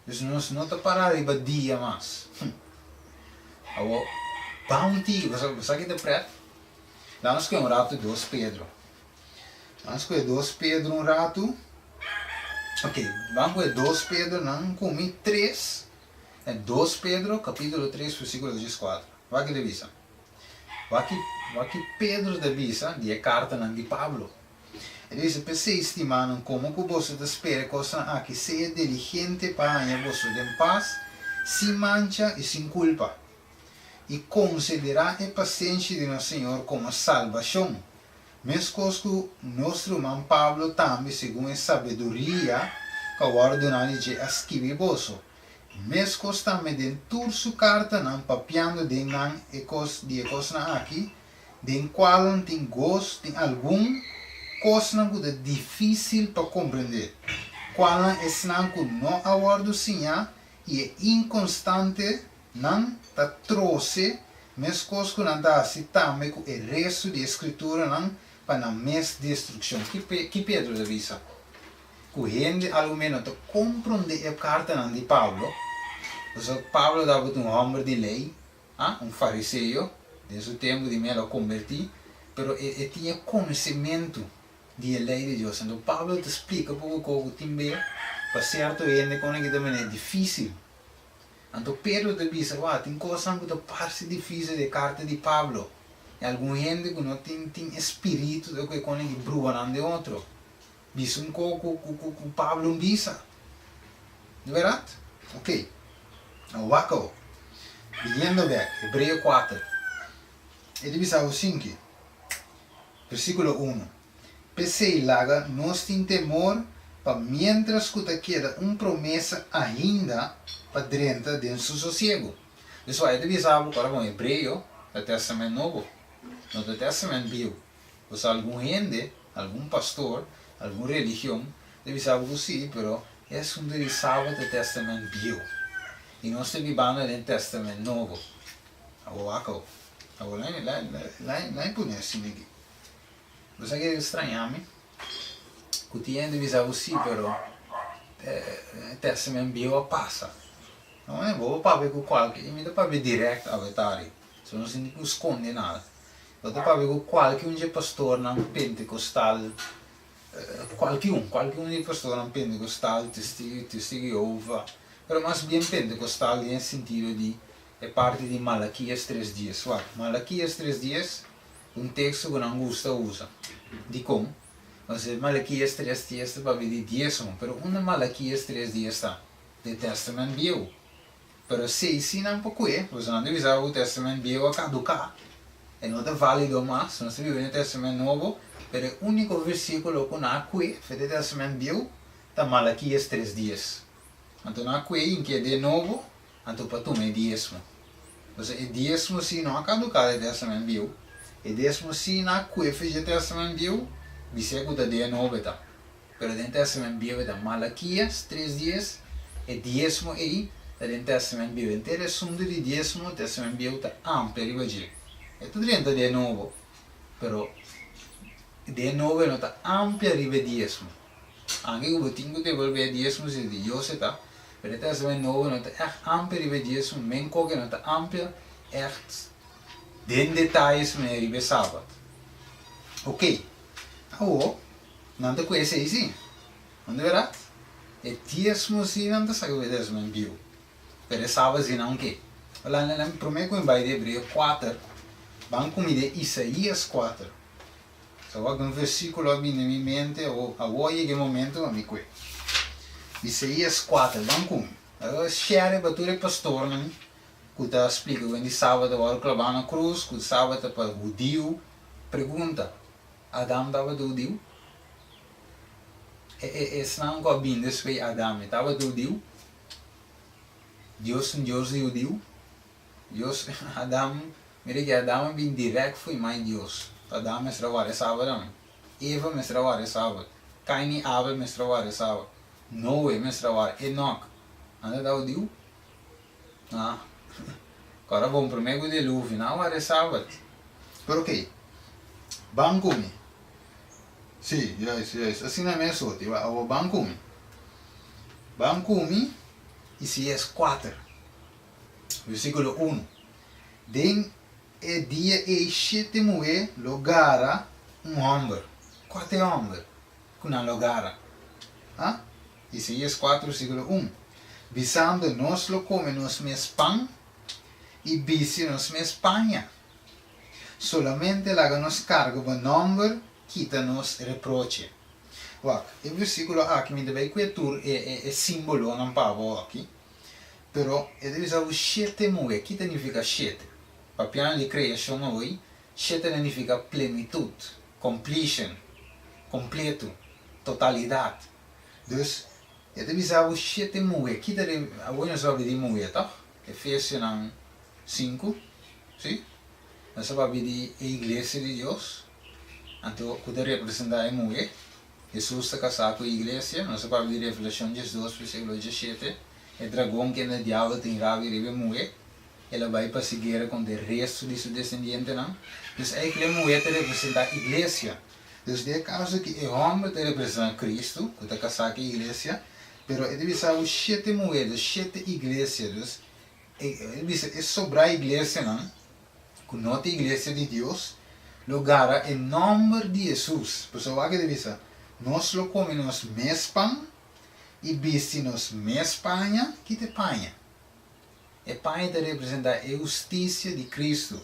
Então, não está parado para dia mais. O bounty, você aqui está preto? Vamos que um rato 2 Pedro. Vamos com 2 Pedro um rato. Ok, vamos com 2 Pedro, não comi 3. É 2 Pedro, capítulo 3, versículo 14. Vai que revisa. Vai que Pedro revisa, de carta de Pablo. Ele diz, pensei estimando como que você espera coisa que seja diligente para ganhar você em paz sin mancha e sin culpa, e considerar a paciência de nosso Senhor como salvação. Mesmo que nosso irmão Pablo também, segundo a sabedoria, que o ordenado de escrever bolso. Mesmo também dentro de sua carta, não papiando de não de coisa aqui, de qual tem gosto, tem algum coisa que é difícil para compreender. Qual é que não aguardo sinha e é inconstante, não está trouxe, mesmo coisa que não dá assim também com o resto da escritura não para não mais destruição. Que Pedro avisa? Que gente ao menos compreende a carta de Pablo. Então, Pablo dava um homem de lei, um fariseu, desde o tempo de me converti, mas ele tinha conhecimento da lei de Deus. Então, Pablo te explica pouco que tem para certo gente que também é difícil. Então, Pedro te diz, tem coisas que parece difícil da carta de Pablo. E alguma gente que não tem espírito de que quando brua de outro. Diz pouco que Pablo diz. De verdade? Ok. Wako. Viendo back, Hebreo 4. Ele diz assim, versículo 1. Pensei laga, nós tem temor, para mientras que te queda promessa ainda para dentro de seu sossego. Isso aí, ele diz algo para o Hebreo, do Testamento Novo, no do Testamento Velho. Ou algum gente, algum pastor, alguma religião, ele diz algo assim, mas é do Testamento Velho. E nós estamos vivendo no Testamento Novo. Agora, lá em punha assim aqui. Você quer estranhar-me? Que tinha de visar assim, mas o Testamento Velho passa. Não é bom para ver com qualquer, e para ver direto a verdade. Se não se esconde nada. Eu para ver com qualquer pastor não pentecostal, qualquer um pastor não pentecostal, testigo Jeová. Mas mais bem pentecostal em sentido de é parte de Malaquias 3 dias. Malaquias 3 dias, texto que não gosta usa. De como? Mas Malaquias 3 dias para ver de dízimo, mas uma Malaquias 3 dias está do Testamento Velho. Mas se não pouco você não deve usar o Testamento Velho a caducar. E não é válido mais, não se vive no Testamento Novo, mas o único versículo que não há que é do Testamento Velho está Malaquias 3 dias. Então, na coisa que é de novo, então para tomar dízimo. Então, o dízimo se não é caducado do Testamento Velho, o dízimo se na coisa fez do Testamento Velho, você é que de novo está. Mas no Testamento Velho está Malaquias 3 dias, o dízimo aí, no Testamento Velho. Então, o assunto de dízimo, o Testamento Velho está amplo, riba. É tudo dentro de novo, mas de novo não está amplo, riba dízimo. Anche que eu tenho que devolver dízimo se de Deus está. Mas o Testamento Novo não está echt amplo riba dízimo, men que não está amplo, echt den detalhes me riba sábado. Ok. Agora, não te conhece assim. Não é verdade? E dízimo se não te sabe o Testamento Velho. Mas sábado se não que. Olha, para mim que eu vai de Hebreu 4, vamos comigo de Isaías 4. So, algum versículo na minha mente, ou agora é o momento para me conhecer. Isaías 4, vamos comigo. Agora, share para todo pastor, que está explicando quando sábado agora clavar na cruz, que sábado para o judeu. Pergunta, Adão estava judeu? Se não que a Bíblia foi Adão, estava judeu? Deus judeu? Deus, Adão, mire que Adão é bem direto, foi mais Deus. Adão me trabalha sábado, Eva me trabalha sábado, Caim e Abel me trabalha sábado, Noé me trabalha, Enoch, anda da judeu? Ah, agora bom, para mim o dilúvio, não era sábado. Pero ok, vamos comigo. Sim, assim não é mesmo, vamos comigo. Vamos comigo, Isaías 4, versículo 1. Den é dia e sétimo lugar homem. Qual é o homem? Que não lugar. Isaías 4, versículo 1. Visando nós lo come nos mes pão e vice nos mes panha. Solamente laga nos cargo o nome, quita-nos reproche. O versículo aqui me deve quietur é símbolo não pavo aqui. Pero ele diz algo sete mulher, que significa sete? Papiano de criação hoje, sete significa plenitude, completion, completo, totalidade. Dus, ele diz algo sete mulher, que agora nós vamos ver de mulher, tá? Efésios 5, sim? Nós vamos ver de a igreja de Deus, então, que representa a mulher. Jesus está casado com a igreja, nós vamos ver de Revelação 2, versículo 17. O dragão que é o diabo tem raiva e mulher, ela vai para seguir com o resto de seus descendentes. Então, a mulher representa a igreja. Então, é caso que o homem representa Cristo, que está casado com a igreja, mas ele diz que sete mulheres, sete igrejas. Ele diz que é sobre a igreja, que não é a igreja de Deus, lugar em nome de Jesus. Por isso, ele diz que nós lo comemos mais pão, e vestimos mais panha que te panha. E panha representa a justiça de Cristo.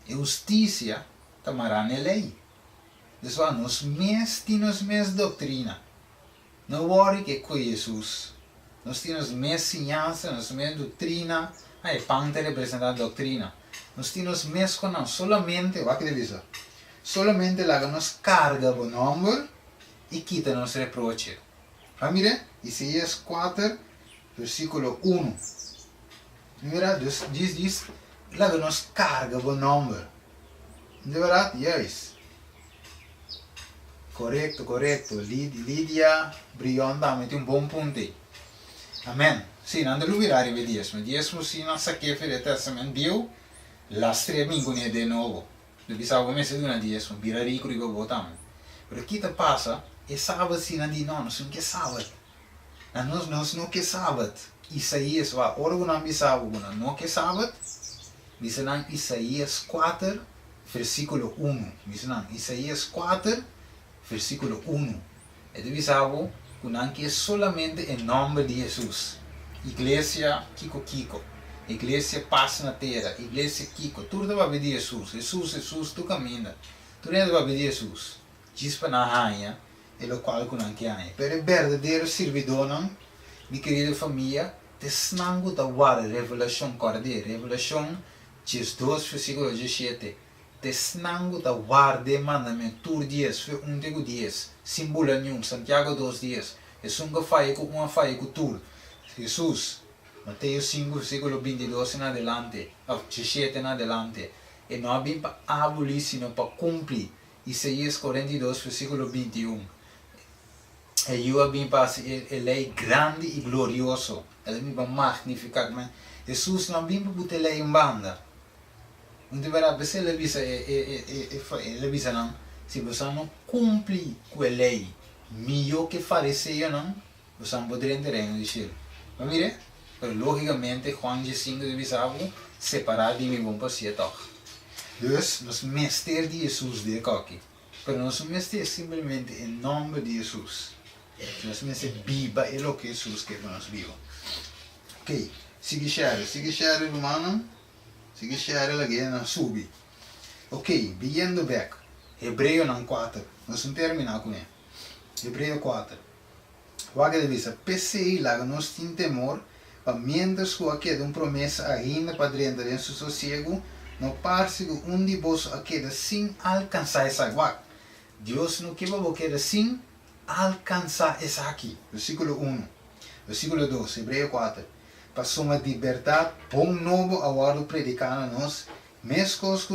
A justiça tamará na lei. Então, nós temos mais doutrina. Não worry que com Jesus. Nós temos mais ciência, nós temos mais doutrina. A panha representa a doutrina. Nós temos mais conhecimento. Solamente, o que ele diz? Solamente lá nos carga o nome e quita nos reproche. Mira, Isaías 4, versículo 1. Mira, diz, lá nos carga o nome. De verdade? Yes. Correto. Lídia Brionda mete um bom ponto. Amém. Sim, não deve virar o dízimo. Dízimo, se não saque o testamento, Deus, lastre mim com ele de novo. Deve saber como é que é dízimo, vira rico e botamos. Mas o que te passa? É sábado se não diz, não, nós não quer sábado. Nós não quer sábado. Isaías, ora não é sábado, não quer sábado. Diz não, Isaías 4, versículo 1. Diz não, Isaías 4, versículo 1. É diz algo que não quer solamente em nome de Jesus. Igreja Kiko. Igreja paz na terra. Igreja Kiko. Tudo vai ver de Jesus. Jesus, tu caminha. Tu não vai ver de Jesus. Diz para na rainha. É o qual que não quer. Pero é verdadeiro servidor, não? Minha querida família, te snango da guarda Revelação cordeira. Revelação 2, versículo 17. Te snango da guarda mandamento. Tur dias, foi tego dias. Símbolo nenhum, Santiago 2 dias. É sunga faia com uma faia com tur. Jesus, Mateus 5, versículo 22 em adelante. 17 em adelante. E não vim para abolir, sino para cumprir. Isaías 42, versículo 21. E eu vim para ele é grande e glorioso. Ele vim para magnificar. Mas Jesus não vim para botar lei em banda. Então, você ele visa não. Se você não cumpre com a lei, melhor que fariseu não, você não poderia entrar no céu. Mas mire, logicamente, Juan 5 diz algo separado de mim bom para si. Então, nós mestres de Jesus de aqui. Mas nós mestres simplesmente em nome de Jesus. Nós mestres viva é o que Jesus quer que nós viva. Ok, siga share, irmão. Siga share lagi na subi. Ok, viendo back. Hebreu 4. Nós vamos terminar com ele. Hebreu 4. O que diz? PCI lá nós temos temor, para mientras que aqui uma promessa ainda para dentro em seu sossego, não parece que de vós aqui sem alcançar essa água. Deus não quer que sem alcançar essa aqui. Versículo 1. Versículo 2. Hebreu 4. Passou uma liberdade, bom novo agora predicando a nós, mesmo que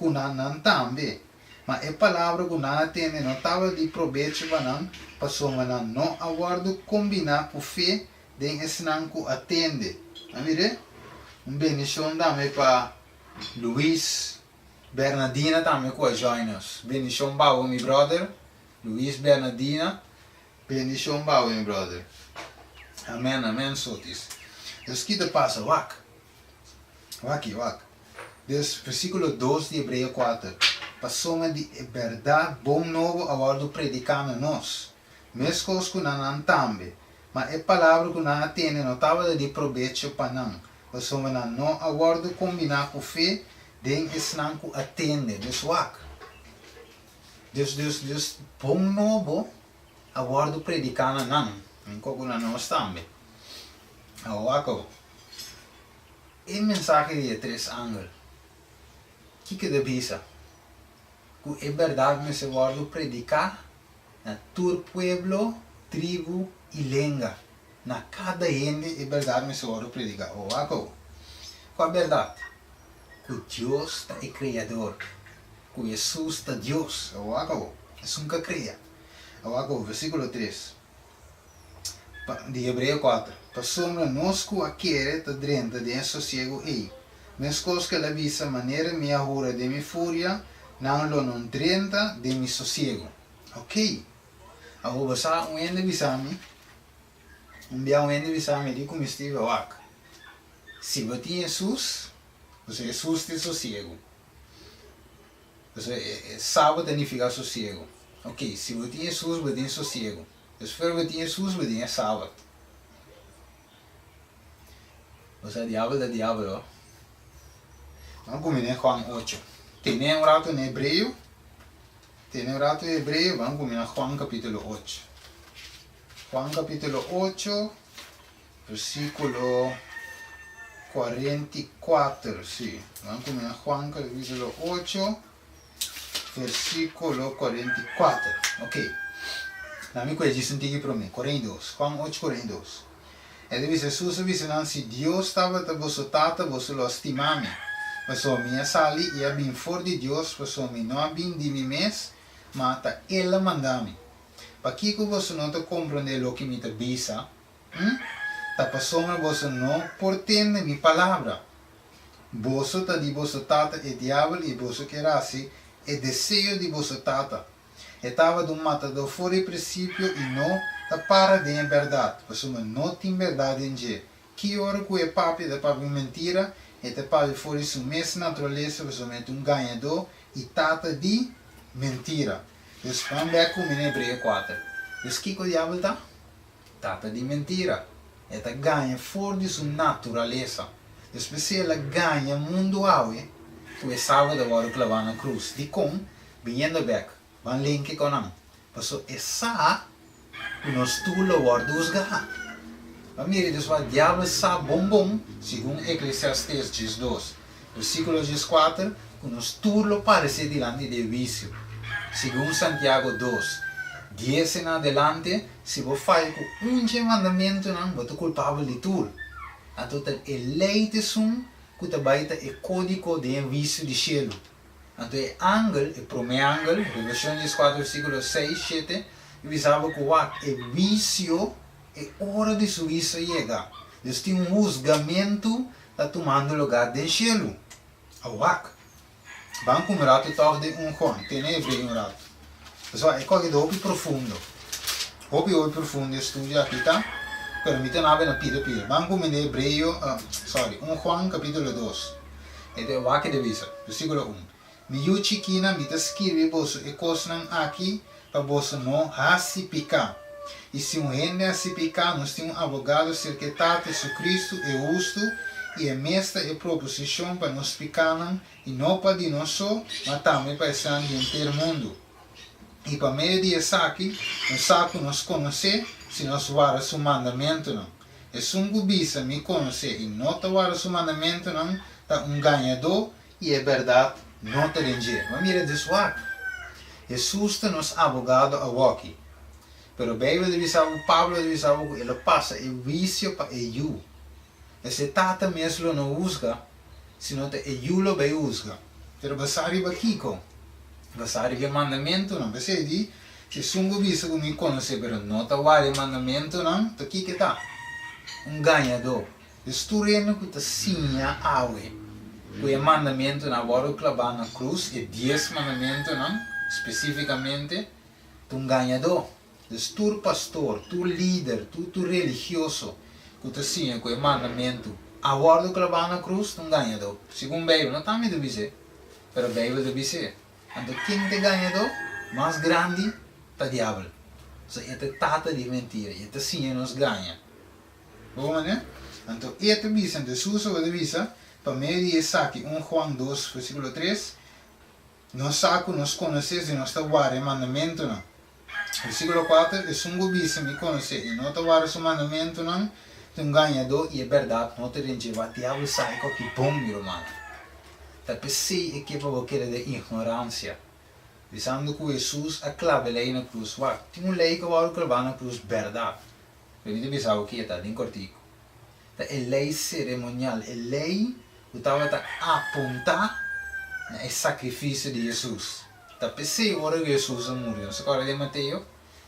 não também. Mas a palavra que não tem, não estava de proveito para nós, passou uma não agora combinar com fé, de ensinar que atende. Amém? Bendição também para Luiz Bernardina também que join us. Bendição para meu brother, Luiz Bernardina. Bendição para meu brother. Amém, sotis. Dus que te passa, wak. Dus versículo 2 de Hebreu 4. Passou de verdade, bom novo, agora predicando nós. Mesmo que não também. Mas a palavra que não tem, não estava de proveito para nós. Passou não agora combinar com fé, de ensinar que atende. Dus wak. Dus bom novo, agora predicando nós. Em como nós também. Awako. El mensaje de tres ángeles. Que de bisa? Que é verdade me se guardo predicar na todo pueblo, tribo e lenga. Na cada ende é verdade me se guardo predicar. Awako. Qual a verdade? Que Deus é criador. Que Jesus é Deus. Awako. É nunca cria. Awako, versículo 3. De Hebreu 4. Para sombra nosco aquele te drenta de sossego ei. Mescos que la visa maneira me ahura de mi furia, não lo non drenta de mi sossego. Ok. Agora sa um ende visami. Bia um ende visami di como estive wak. Se você tem Jesus, você Jesus tem sossego. Você sábado significa sossego. Ok, se você tem Jesus, você tem sossego. Se você tem Jesus, você tem sábado. Você é diabo da diabo. Vamos comer Juan 8. Tem um rato em hebreu. Vamos comer Juan capítulo 8. Juan capítulo 8, versículo 44. Sí. Vamos comer Juan capítulo 8, versículo 44. Ok. Nami ko diz antigo para mim. 42. Juan 8, 42. E deve Jesus disse não se Deus estava te vosso tata, vosso lo estimame. Passo minha sali e a bem for de Deus, passo mi não a bem de mim mes, mata ela mandami. Para que você não te compreende o que me te bisa, ta passo você não portende mi palavra. Você ta di vosso tata e diabo e você querasi e desejo de vosso tata. Estava de um matador fora de princípio e não ta para de em verdade. Passo não tem verdade em dia. Que hora que é papi da papi mentira, e te papi fora de sua mesma natureza, passo um ganhador e tata de mentira. Dus vamos ver como em Hebreu 4. Dus que o diabo está? Tata de mentira. Ela ganha fora de sua natureza. Dus se ela ganha mundo aue, que é sábado agora clavar na cruz. De como? Vindo back. Van link com não. Passo essa que nós tudo guarda os garra. Amire, dus o diabo sa bom, segundo Eclesiastes 2, versículo 4, que nós tudo parece diante de vício. Segundo Santiago 2, 10 em adelante, se você faz com um mandamento, não, você é culpável de tudo. Então, é lei de som que também é código de vício de cielo. Então, é ángel, é primeiro ángel, Revelação 4, versículo 6, 7, e visava que o vício é hora de sua vício chegar. Deus tem julgamento está tomando lugar do cielo. Vamos com um rato toch de Juan, tem Hebreu um rato. Pessoal, é coisa de hopi profundo. Hopi profundo estudo aqui, tá? Permita nada na pira. Vamos com Hebreu, Juan capítulo 2. É o que devisa, versículo 1. Miu chiquina, me escreve você e coisas aqui para você não racipicar. E se um rende racipicar, nós temos um advogado cercado Jesus Cristo é justo e é mestra e proposição para nos picar e não para de nós só, mas também para o inteiro mundo. E para meio de aqui, nós conhecer se nós vara seu mandamento não. E se um gubisa me conhecer e não vara seu mandamento não, está ganhador e é verdade, não te rende. Mas mira deswar. Jesus é nosso advogado aqui. Pero Bíblia divisava, Pablo divisava que ele passa o vício para eu. Esse tata mesmo não usa, senão eu lo vai usar. Pero basari bakiko. Basari que mandamento não. Você diz, se sungo bisa que me conhece, pero não tá vale mandamento não, tá aqui que tá. Ganhador. Estureno que tá sinha aue. Que mandamento na agora clavar na cruz, e 10 mandamento não, especificamente, ganhador. Tu pastor, tu líder, tu religioso, que tu sim, que é mandamento, agora do clavar na cruz, tu ganhador. Segundo a Bíblia, não está me deve ser, mas a Bíblia deve ser. Então, quem te ganhador, mais grande, é o diabo. Então, ele trata de mentira, ele sim nos ganha. Vamos, né? Então, ele visa, Jesus deve visa, para meio de saque 1 Juan 2, versículo 3, nós saco, nós conhecemos e nós está guardando mandamento, não. Versículo 4, e se um gubisa me conhece e não tawara seu mandamento não, tu ganhador e é verdade, não te rende, vai te abrir sai com que bom, meu irmão. Tá pensei é que para você de ignorância. Dizendo que Jesus a clave lei na cruz, tem uma lei que vai clavar na cruz, verdade. Eu não pensava o que é, em cortico. É lei cerimonial, é lei que estava a apontar no sacrifício de Jesus. Tá pensei agora que Jesus morreu. Se agora de Mateus,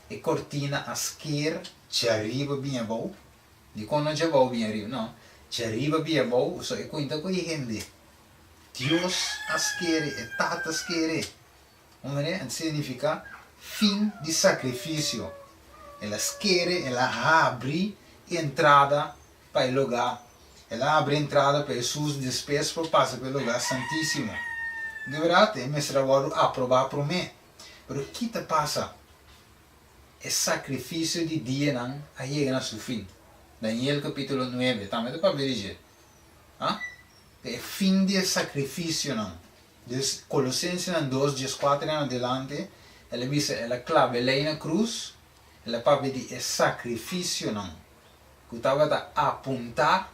é cortina à esquerda, de arriba bem bom. De quando já vai bem arriba, não. De arriba bem bom, só é conta com a gente. Deus à esquerda, é tata à esquerda. Significa fim de sacrifício. Ela esquerda, ela abre entrada para o lugar. Ela abre entrada para Jesus depois para passar pelo lugar santíssimo. De verdade, é mestre agora aprovar para mim. Mas o que te passa? É sacrifício de dia não a chegar a seu fim. Daniel capítulo 9, também para ver. É fim de sacrifício não. Colossenses 2, 14 em adelante, ela diz, ela clave lei na cruz, ela para ver é sacrifício não. Que estava a apontar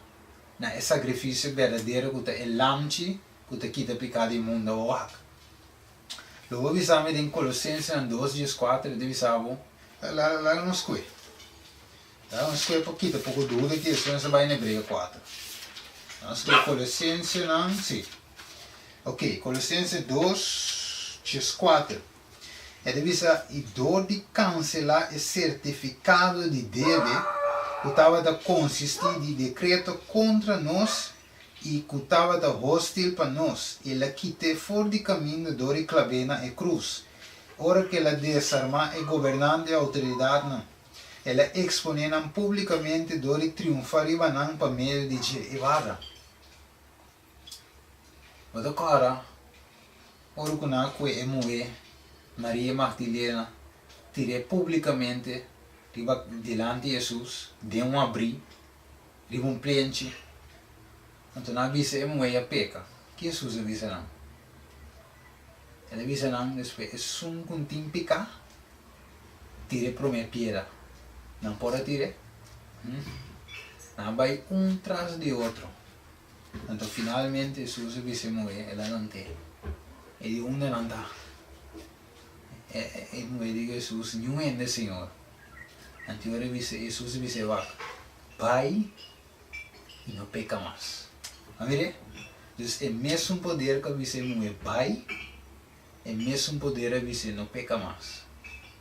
na sacrifício verdadeiro que é lamche que te quita pecado imundo ao ar. Logo avisamos em Colossenses 2, 14, avisamos, lá não escolhe. Lá não escolhe para quitar pouco dúvida que isso não se vai em Hebreus 4. Não escolhe Colossenses não, sim. Ok, Colossenses 2, 4. Ele diz, e dor de cancelar o certificado de deve que estava a consistir de decreto contra nós e que estava hostil para nós. Ela quite fora de caminho dor e clavena e cruz. Ora que ela desarma e governante a autoridade não. Ela exponendo publicamente dor e triunfar para meio de Evara. Mas agora, ora que não é mover Maria Magdalena tirei publicamente delante de Jesus, de abrir, de preenche. Então não avisa a peca. Que Jesus avisa não? Ele avisa não, depois é um contínuo pecar, tire para minha piedra. Não pode tirar. Não vai tras de outro. Então finalmente Jesus avisa ela não tem. E de onde não está? E não diga Jesus, não é o Senhor. Então Jesus avisa vai e não peca mais. Amém? Então é mesmo poder que avisa vai, é mesmo poder que avisa não peca mais.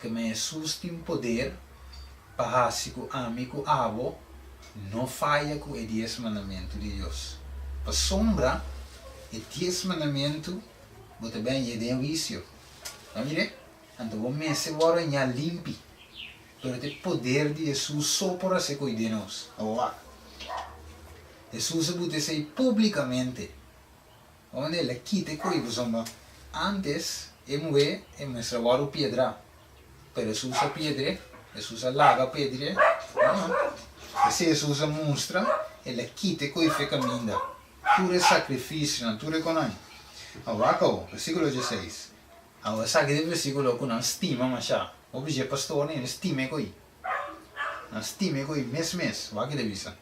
Que Jesus tem poder para fazer com o amigo avo não falha com o 10 mandamentos de Deus. Para sombra, o 10 mandamentos você bem é de um vício. Amém? Então o mês agora é limpo. Pero o poder de Jesus só para se cuidar de nós. Jesus pode ser publicamente. Onde ele quita coisa. Antes, é mostrar agora o pedra. Pero Jesus a pedra, Jesus a laga a pedra. Se Jesus a mostra, ele quita coisa caminha. Tudo é sacrifício, tudo é com nós. Agora, versículo 16. Agora, sabe que versículo que não estima, mas já. O pastor nem estima coi. Não estima coi mês. Vai que devisa.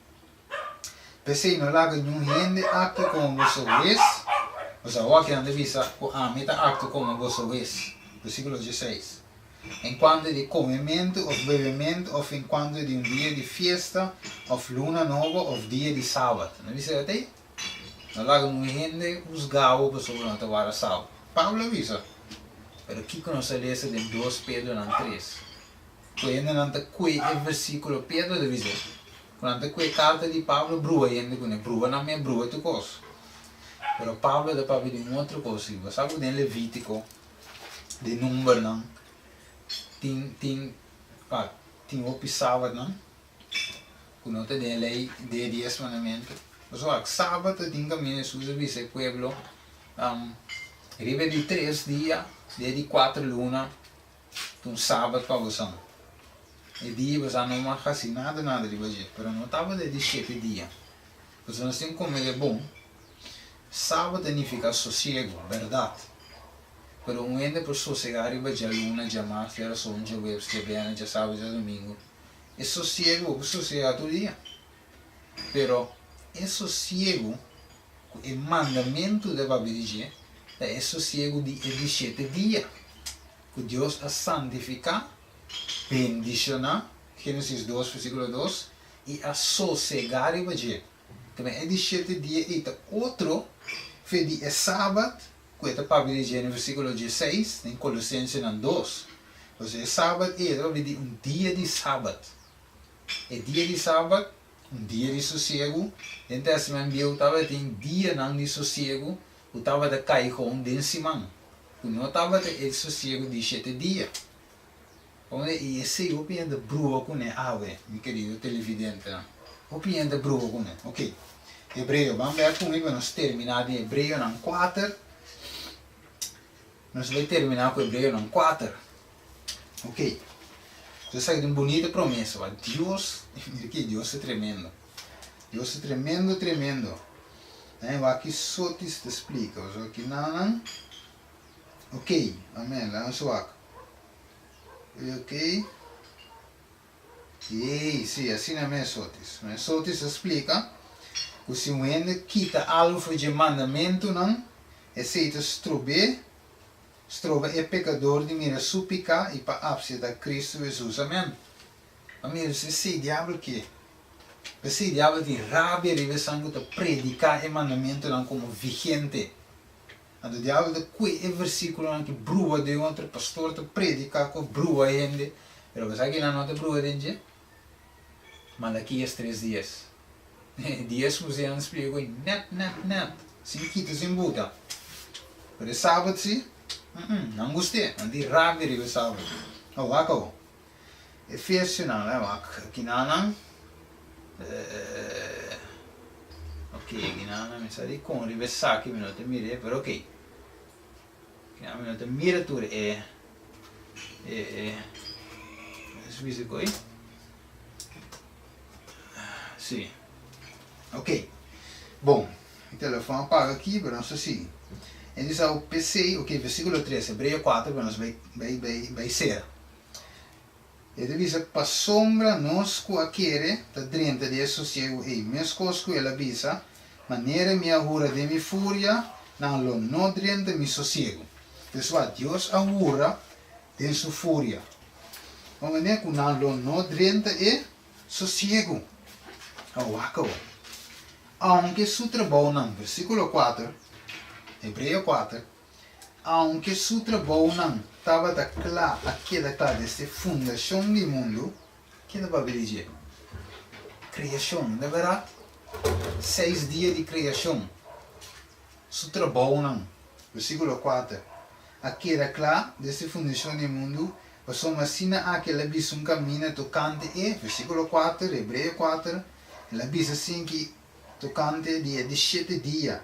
Pensei no lago nenhum gente acto como você vê. Ou seja, vai que não devisa a meta acto como você vê. Versículo 16. Enquanto de comimento ou bebimento ou enquanto de dia de festa ou luna nova ou dia de sábado. Não diz até? No lago nenhum gente usava a pessoa não estava sábado. Paulo avisa. Pero aqui que nós lemos de 2 Pedro 3. Quando não está o versículo Pedro de dizer. Quando está a carta de Paulo, brua ainda com brua não é brua tu coisa. Pero Paulo dá para ver uma outra coisa. Sabe o de Levítico, de número não. Tem o sábado não. Quando tem a lei de 10 mandamentos. Pessoal, sábado tem caminho Jesus avisa o pueblo. Ribe de 3 dias. De 4 luna, um sábado para você. E dia você não faz nada de você, mas não estava de 7 dias. Você não tem como é bom. Sábado significa sossego, verdade. Mas um ende por sossegar e já luna, já março, já som, já web, já bem, já sábado, já domingo. É sossego, sossegar todo dia. Pero é sossego, o mandamento de Babilônia, é sossego de 7 dias. Que Deus a santificar, bendicionar, Gênesis 2, versículo 2, e a sossegar e vager. Também é de 7 dias, e outro, foi de sábado, que é para Babilônia no versículo 16, em Colossenses 2. Ou seja, sábado é um dia de sábado. É dia de sábado, um dia de sossego. Então, essa eu estava tem dia não de sossego, eu estava de cair com de semana. Eu não estava de sossego de 7 dias. E esse eu penso de brua com meu querido televidente. Eu penso de brua com ok. Hebreu, vamos ver comigo, nós terminar de Hebreu 4. Nós vamos terminar com Hebreu 4. Ok. Você sai de uma bonita promessa. Deus, mira aqui, Deus é tremendo. Deus é tremendo, tremendo. Aqui só te explica. Aqui não. Ok, amém. Lá no aqui. Ok. E sim, assim não é sotis. Mas sotis explica que se o homem quita algo de mandamento, não, é feito estrobe é pecador de mira suplicar e para ápice da Cristo Jesus. Amém. Amém. Você sei diabo que? Você diabo de rabia e reversão de predicar o mandamento não como vigente. O diabo de que é versículo não que brua de outro pastor te predicar com brua gente. Mas você aqui não é brua gente? Malaquias 3 dias. Dias que você não explica net. Sem quita, sem buta. Para sábado sim. Não gostei, não de rabia de sábado. Oh, acabou. Efésios não, aqui não. Ok, aqui não, me sai com reversar aqui, não te mire, pero ok. Aqui não te mira tudo físico aí. Sim. Ok. Bom, o telefone apaga aqui, pero não sei se. Ele diz ao PC, ok, versículo 3, Hebreu 4, mas vai ser. Ele diz, para sombra nós que aquele, da drenta de sossego, e mesmo que ela avisa, maneira minha hura de minha fúria, não drenta mi sossego. Pessoal, Deus a hura de sua fúria. A maneira que não drenta é sossego. Aunque su trabalho não, versículo 4, Hebreu 4, aunque su trabalho não estava da clara aquela está desta fundação do mundo, que é para dizer? Criação, na verdade, 6 dias de criação. Su trabalho não, versículo 4, aquela clara desta fundação do mundo, passou assina aquela visão caminha tocante e, versículo 4, Hebreu 4, ela diz assim que tocante de 7 dias.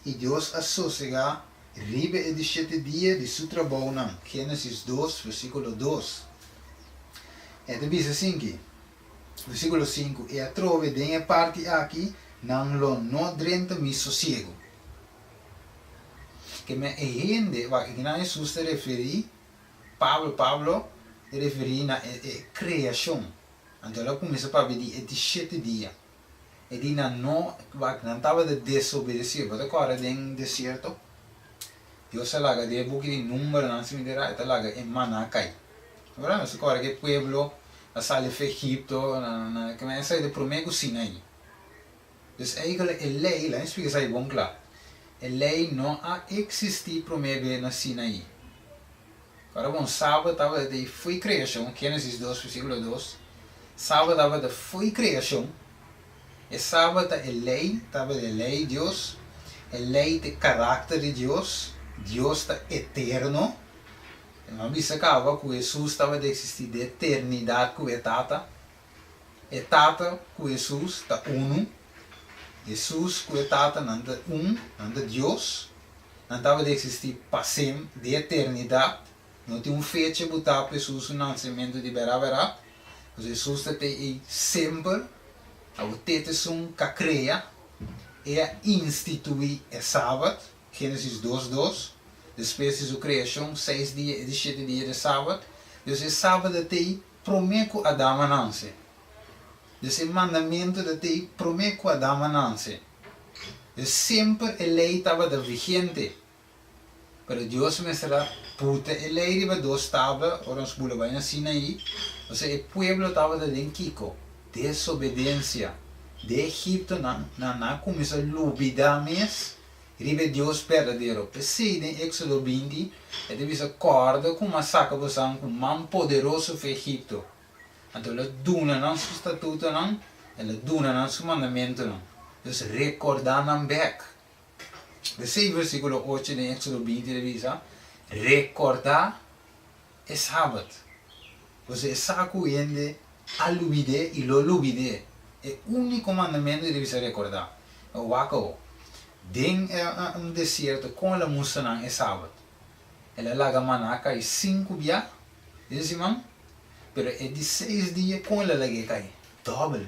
E Deus a sossegar, ribe de 7 dias de seu trabalho, não. Gênesis 2, versículo 2. Ele diz assim que, versículo 5, e a trove de parte aqui, não drenta mi sossego. Que me entende, que não Jesus se referi, Pablo, se referi na criação. Então ela começa para pedir de 7 dias. E di não estava de desobedecer, mas agora em deserto, Deus laga de buque de número não se me dirá, está laga em Manacai. Agora nós agora que pueblo a sair de Egipto, que me sai de prometo Sinai. Então eigenlijk a lei, lá explica isso bom claro. A lei não a existir prometo na Sinai. Agora bom sábado estava de foi criação, Gênesis 2 versículo 2. Sábado estava de foi criação. E sábado é lei, estava de lei de Deus, é lei de caráter de Deus, Deus está eterno. Não me sacava que Jesus estava de existir de eternidade com a Tata. E Tata com Jesus está uno. Jesus com a Tata não está não está Deus. Não estava de existir para sempre, de eternidade. Não tem fecha para botar para Jesus no nascimento de Berá. Jesus está aí sempre. O tetesum que cria é instituir o sábado, Gênesis 2:2, depois da criação, 6 dias e 7 dias de sábado. Então, o sábado tem prometo Adão nasce. Esse mandamento de te promete com a dama nanse. Sempre a lei estava vigente. Pero Deus me será puta a lei de dos estava, ora os bula vai na Sinaí, ou seja, o povo estava de Kiko, desobediência. De Egipto na começou a lubidar mes, ribe Deus verdadeiro. Pensei em Éxodo 20, e deve acorda com uma saca você com man poderoso para Egipto. Então ela duna não seu estatuto não, ela duna não seu mandamento não. Então recordar não back. Pensei versículo 8 de Éxodo 20 deve recordar é sábado. Você saco ende a lubide e lo lubide. É o único mandamento que deve recordar. O wako. Den deserto com a musa não é sábado. Ela laga manaca e 5 dias. Desse man. Pero é de 6 dias com ela laga cai. Double.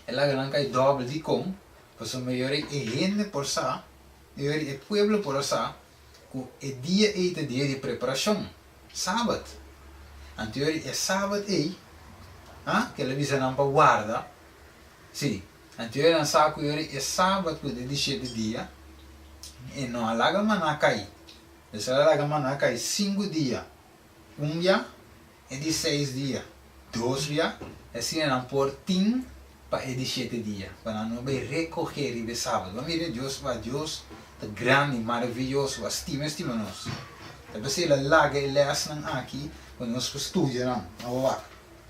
Ela laga cai double de com. Pois o melhor é gente por sa. Melhor é pueblo por sa. É dia e dia de preparação. Sábado. Anterior é sábado e. Que ela visa não para guarda. Sim. Anterior não sabe que é sábado que é 17 dias. E não alaga manaca aí. Essa alaga manaca aí 5 dias. 1 dia é de 6 dias. 2 dias. Assim não por 10 para 17 dias. Para não vai recorrer e sábado. Vamos ver Deus, Deus é grande, maravilhoso, estima nós. Então se ela laga e lês aqui, quando nós estudamos,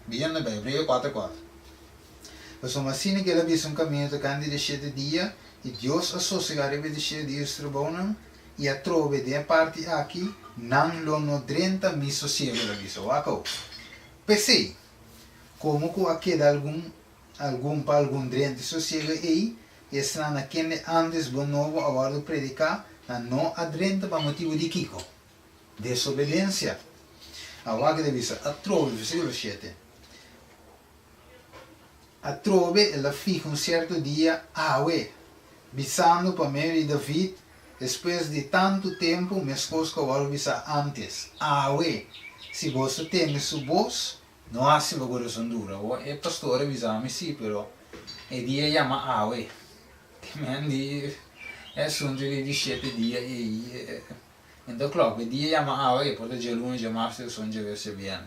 bem na Bíblia 4:4. Mas assim que ela vê um caminho de 17 dias, e Deus associar a 17 dias trabalhando, e a trove de parte aqui, não lo nodrenta mi sossego ela diz, pensei, como que aqui dá algum drente sossego aí, e está naquele antes do novo agora predicar, não adrenta para motivo de Kiko, desobediência. Agora que deve ser, a trove, versículo 7. A trove, ela fica certo dia, visando para meio de David, depois de tanto tempo, minhas coisas que eu vou visar antes. Se você tem sua voz, não há se bagulho sondura. É pastor avisar-me, sim, pero é dia chama Awe. Também é assunto de 17 dias e então, claro, é dia chama Awe, porque dia lunes, dia março, são dia verse bem.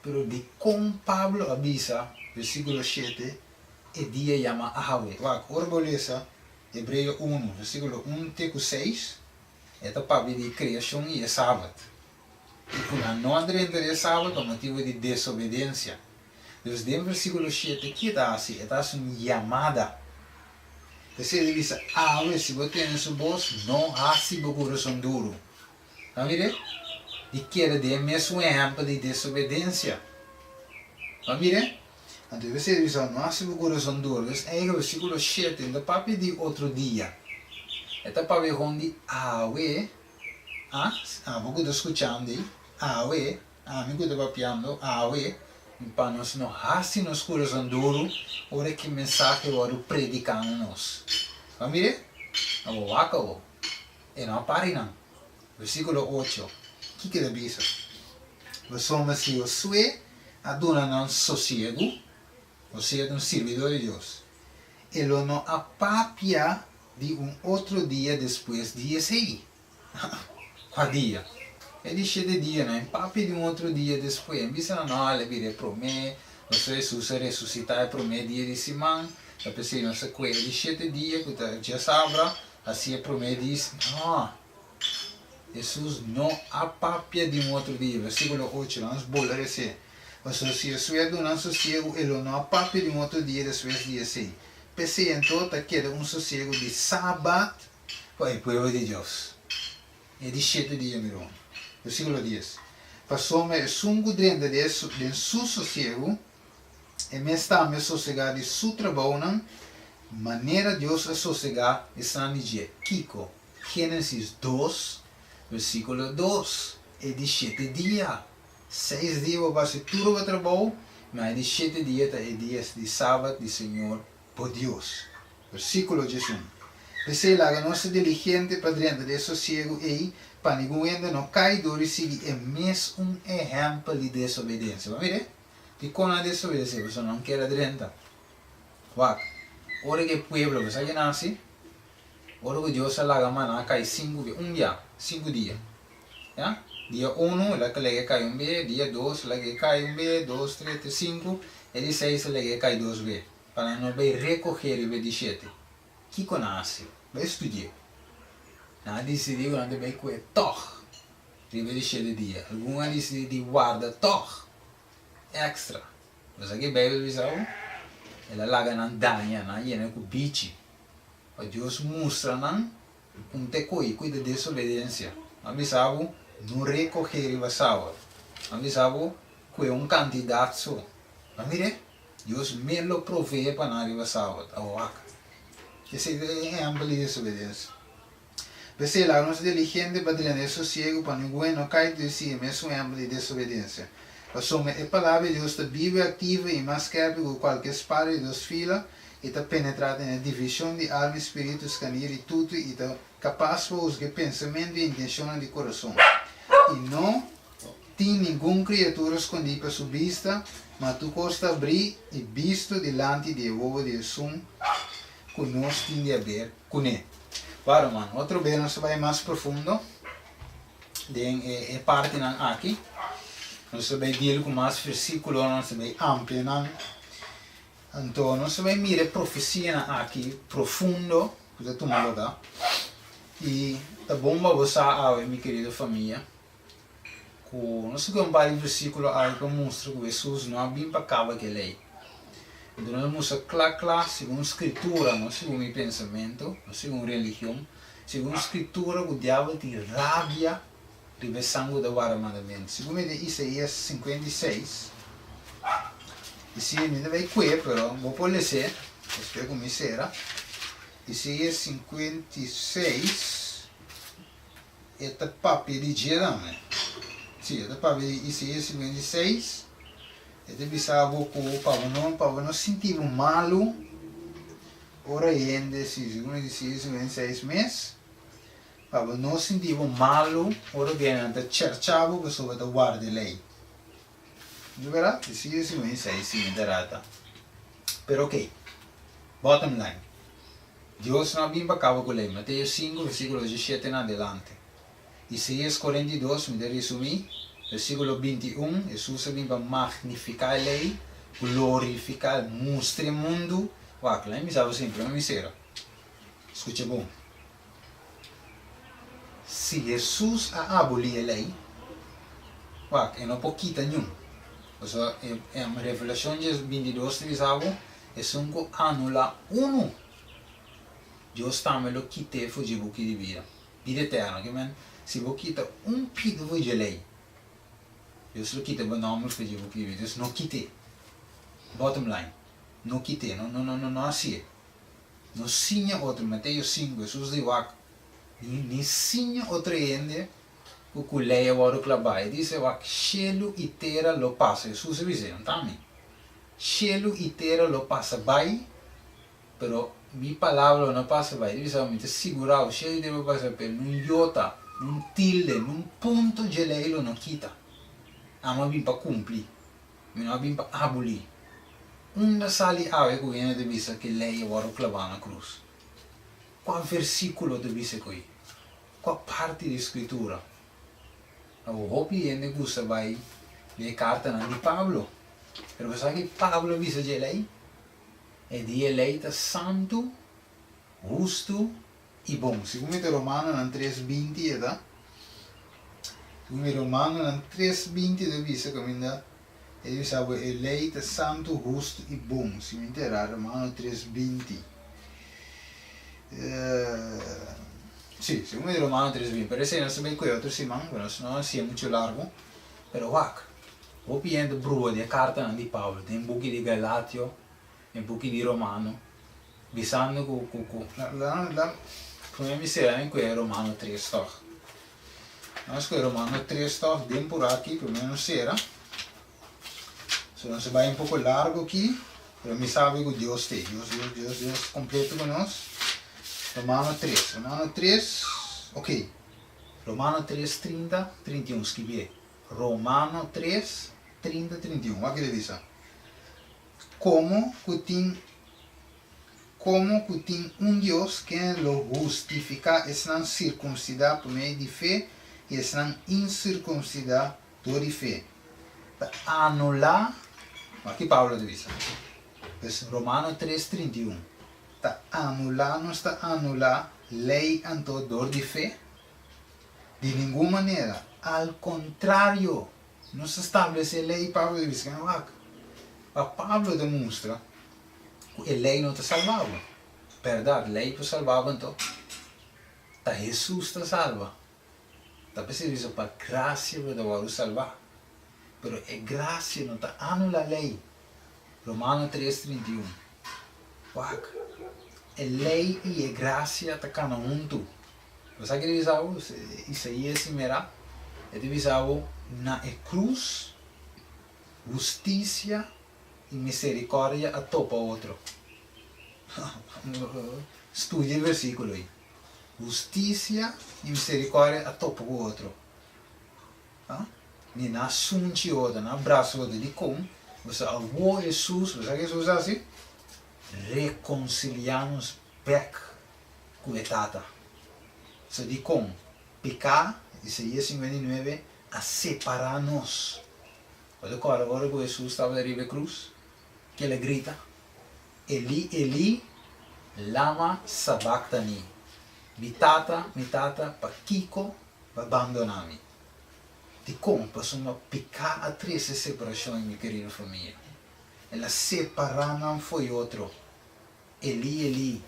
Pero de como Pablo avisa, versículo 7, é dia chama Awe. Orgulhosa, Hebreu 1, versículo 1 até 6, é a Pablo de criação e é sábado. E por não adrender é sábado, por motivo de desobediência. Então, no versículo 7, que está assim? Está uma chamada. Então, ele diz, se você tem sua voz, não há se o coração duro. Está vendo? E quer dar mesmo exemplo de desobediência. Está vendo? Então, você diz, não há se o coração duro. Então, é o versículo 7, então, papi de outro dia. Então, papi onde, vou estar escutando, me estou papiando, para nós não raste nos coração duro, ora que mensagem eu predicando nós. Vamos ver? Acabou. E não pare não. Versículo 8. O que ele diz? Somos se eu sou a dona não sossego, você é um servidor de Deus. Ele não apapia de outro dia depois de esse. Qual dia? É de 7 dias, né? Papi de outro dia depois. Bisa não, ele vira promete. Você Jesus ressuscitar promete dia de semana. A pessoa não se cuida de 7 dias, que já sabe, assim promete diz, Jesus não apapia de outro dia. Versículo 8, vamos bolar esse. Você se eu do não sossego, ele não apapia de outro dia depois de esse. Pensei então, que um sossego de sábado para o povo de Deus. É de 7 dias, meu irmão. Versículo 10. Passou-me sungo dentro de seu sossego, e me está me sossegar de seu trabalho, maneira Deus a sossegar, está no dia. Kiko, Gênesis 2, versículo 2. É de 7 dias. 6 dias para fazer tudo o trabalho, mas de 7 dias é dias de sábado do Senhor por Deus. Versículo 11. Pensei lá que nossa diligente para dentro de sossego e para ninguém não cai do seguir é mesmo exemplo de desobediência. Vamos ver? E con la desobediencia, pues no quiere adrenta. Wak, ora que pueblo, pues aquí nace, ora que Dios la gama cae 5 días, un día, 5 días. ¿Ya? Día 1, la que le cae un B, día 2, la que cae un B, 2, 3, 5, e día 6, la que cae 2 B. Para não vai recoger o B17. Que conhece? Vai estudar. Não decidiu onde vai comer toch. O B17 dia. Alguma decidiu guarda toch. Extra. Mas aqui vai o visão. Ela larga na danha, na hiena com bichi. O Deus mostra não te cuida de desobediência. Avisava não recoger o vasal. Avisava que é candidato só. Mire? Deus me lo provee para não arribar sábado, a vaca. Esse é amplo de desobediência. Pensei lá, nós diligente para ter sossego para ninguém não cair de si, mesmo é amplo de desobediência. A palavra de Deus está viva, ativa e mais quebra que qualquer espada de Deus fila e está penetrada na divisão de alma, espírito, escanear e tudo e está capaz para os pensamentos e intenções de coração. E não tem nenhuma criatura escondida para sua vista, mas tu costa abrir e visto delante de ovo de Jesus, que nós temos de ver com ele. Para, mano, outro vez nós vai mais profundo, é parte aqui, nós vai ver com mais versículos, nós vai ampliar, então nós vai mirar profecia aqui, profundo, que tu me dá, e tá bom para você, minha querida família. Nós temos vários versículos que mostram que Jesus não é bem para acabar aquela lei. Então nós mostramos claro, segundo a escritura, não segundo meu pensamento, não segundo a religião, segundo a escritura, que o diabo tem rabia de sangue do mandamento. Segundo Isaías 56, e se ainda vai coer, mas vou pôr ler, espero que me será. Isaías 56, é o papel de dia também. Sim, para ver Isaías 56, ele bisava para não sentir malo, ora ainda, segundo Isaías 56 meses, para não sentir malo, ora ainda a cercava que sobre a guarda de lei. Não é verdade? Isaías 56, sim, é verdade. Pero ok, bottom line, Deus não vem para acabar com a lei, Mateus 5, versículo 17 em adelante. Isaías 42, me resumir, versículo 21, Jesus vem para magnificar a lei, glorificar, mostrar o mundo. Uau, lá me sabe sempre, não me será. Escute bom. Se Jesus abolir a lei, uau, é não pode quitar nenhum. É uma revelação de 22, que sabe, é só anular um. Deus também lo quita e fugir do que de vida. Vida eterna, que man. Se você quita pito de lei, Deus não quita o nome de Jesus, Deus não quita. Bottom line, não quita, não assim. Não sinha outro, Mateus 5, Jesus diz, nem sinha outro ainda, que a lei agora clavar. Diz, cielo e terra lo passa, Jesus diz, não também. Cielo e terra lo passa, vai, pero minha palavra não passa, vai. Diz, segurar, o cielo deve passar, pero não iota. Num tilde, num ponto de lei ele não quita. Não vem para cumprir, não vem para abolir. Onde sali ave que viene de vista que lei agora clavar na cruz? Qual versículo de vista que? Qual parte da escritura? Eu hope ainda gusta vai ler carta de Pablo. Pero você sabe que Pablo visa de lei? É de eleita santo, justo e bom. Segundo Romano 3:20, tá? Segundo Romano 3:20 de vista que ainda ele sabe eleita santo, justo e bom. Se me enterar, Romano 3:20. Sì, segundo Romano 3:20. Per esempio, non so bene qui altro si manca, non sia molto largo. Però wac. O pieno brua di carta di Paolo, di buchi di Galatio, di buchi di Romano. Bisogna come mi sera in qui è Romano 3 sto. Non so Romano 3 sto, ben por aqui, più o meno sera. Se vai un poco largo aqui, però mi sabe che Dio sta, Dio completo con noi. Romano 3, ok. Romano 3:30, 31 scrive. Romano 3:30, 31, guarda che dice. como que tem Deus que lo justifica, estão circuncidar por meio de fé e estão incircuncidar por de fé. Para anular, aqui Paulo diz, Romanos 3:31, está anular lei anto dor de fé? De nenhuma maneira, ao contrário, não se estabelece lei. Paulo diz que Pablo demonstra que a lei não te salvava. Verdade, lei te salvava, então. Tá Jesus te salva. Tá preciso para graça para salvar. Pero a graça não te anula a lei. Romanos 3:31. A lei e a graça estão cada junto. Você que diz algo? Isaías e Merá. Ele diz algo na cruz, justiça e misericórdia a topa outro. Estude o versículo aí. Justiça e misericórdia a topa o outro. E na sunti outra, na braço de como, você avô Jesus, você que Jesus assim? Reconciliamos back com a tata. Se de como? Pecar, Isaías 59, a separar-nos. Olha agora que Jesus estava ali na cruz, que ele grita, Eli, Eli, lama sabachthani. Mi tata, pa kiko, pa abandonar-me. De como? Para pecar a três separação, minha querida família. Ela separar não foi outro. Eli, Eli,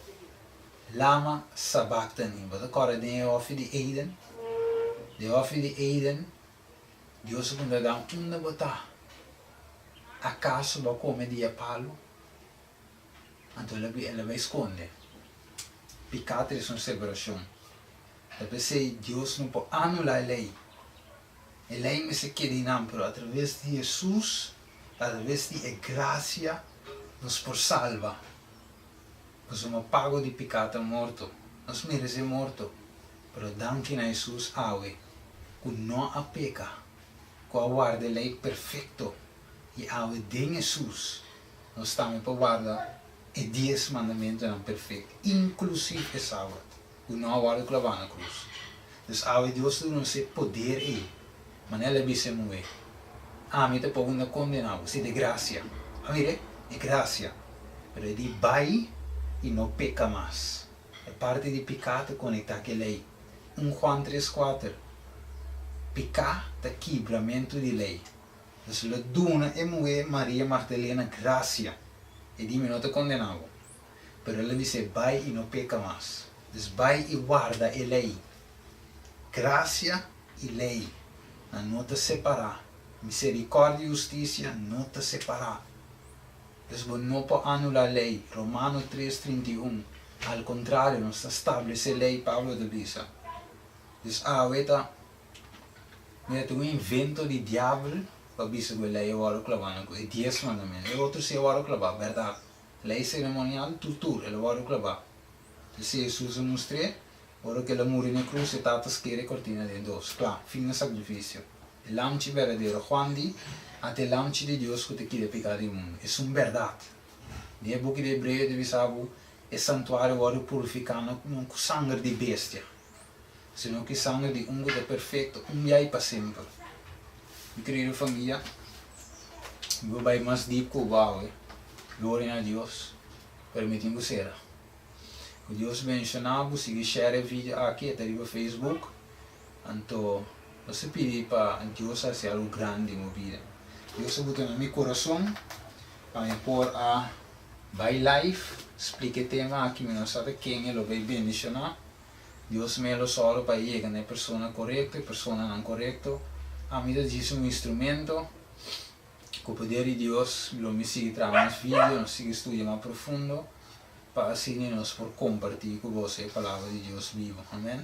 lama sabachthani. Wat agora de offer de Eden? De offer de Eden, Deus quando dá uma botar. Acaso vai comer dia palo? Então ela vai esconder. Pecado é uma separação. Depois Deus não pode anular a lei. A lei me se quer não, mas através de Jesus, através de graça, nos por salva. Nós somos pagos de pecado morto. Nós merecemos morto. Mas danke a Jesus, que não a peca, que guarda a lei perfeito. E ao de Jesus, nós estamos para guardar os 10 mandamentos perfeitos, inclusive o sábado, que não guarda clavar na cruz. Então, ao Deus não tem poder aí, mas ele disse muito. Me te pode condenar, você de graça. Mire, é graça. Mas ele vai e não peca mais. É parte de pecado conectar com a lei. 1 Juan 3:4. Pecar é quebramento de lei. Então, la duna é mulher Maria Magdalena graça. E dime não te condenava. Mas ela disse, vai e não peca mais. Então, vai e guarda a lei. Graça e lei. Não te separar. Misericórdia e justiça não te separar. Então, não pode anular a lei. Romanos 3:31. Al contrário, não se estabelece a lei, Paulo diz. Então, é um invento de diabo. Para dizer que a lei é o clavando, é 10 mandamentos. E outro se é o clavar, verdade. Lei cerimonial, tudo, é o clavar. Se Jesus mostrou, ora que ele morreu na cruz, está esquerda cortina de dois. Claro, fim do sacrifício. O lamche verdadeiro, Juan diz, até o lamche de Deus que te quer pecar do mundo. É uma verdade. No book de Hebreu, de Bisabo, é santuário ora purificado com sangue de bestia. Senão que sangue de que é perfeito, e aí para sempre. Minha querida família, eu vou mais deep com o baú. Glória a Deus. Permitindo ser. Que Deus mencionava, siga share o vídeo aqui, até no Facebook. Então, você pedir para Deus fazer algo grande na vida. Deus botou no meu coração para pôr a by life, explique o tema aqui, mas não sabe quem ele vai bendicionar. Deus me lo solo para chegar na pessoa correta e pessoa não correta. A medida disso um instrumento, com o poder de Deus, me sigue trazendo vídeos, nos sigue estudando mais profundo, para assim nós por compartilhar com você a palavra de Deus vivo. Amém?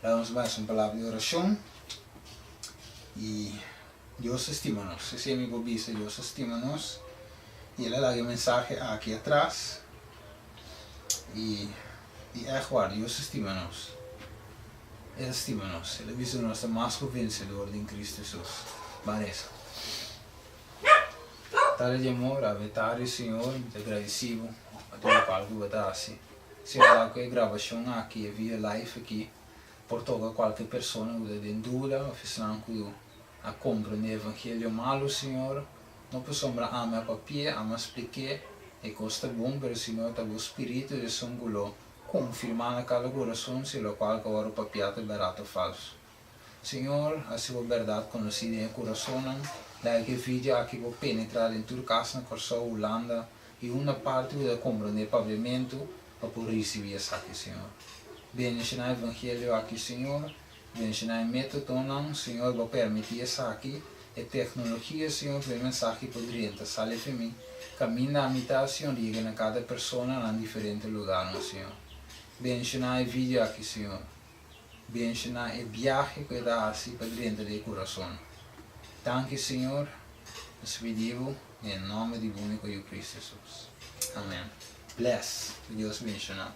Vamos mais uma palavra de oração. E Deus estima-nos. Esse amigo diz, Deus estima-nos. E ele dá a mensagem aqui atrás. E é claro, Deus estima-nos. Ele estima-nos. Ele diz que nós somos mais vencedores em Cristo Jesus. Vanessa. Tale de amor, avetare, Senhor, muito agradecido a tudo qual que você assim. Senhor, lá que a gravação aqui, via live aqui, por toda qualquer pessoa que tem dúvida, oficial que a compreender o evangelho malo, Senhor, não possamos amar papel, amar explicar, e custa bom, mas Senhor, tá o espírito de São Gulo, confirmar naquela coração, se o qual que agora o papel é barato ou falso. Senhor, a sua verdade conhecida em coração, daí que vídeo aqui vou penetrar em tua casa, na Corsa Holanda, e uma parte da compreender pavimento, para poder receber essa aqui, Senhor. Bendicionar o evangelho aqui, Senhor. Bendicionar o método, Senhor, vai permitir essa aqui. E tecnologia, Senhor, para a mensagem poderia entrar, sale para mim. Caminho da imitação, liga na cada pessoa em diferente lugar, Senhor. Bendicionar o vídeo aqui, Senhor. Bendicionar o viagem que dá assim para dentro do coração. Tanque, Senhor. Nos pedimos em nome do único Cristo Jesus. Amém. Bless. Que Deus bendicionar.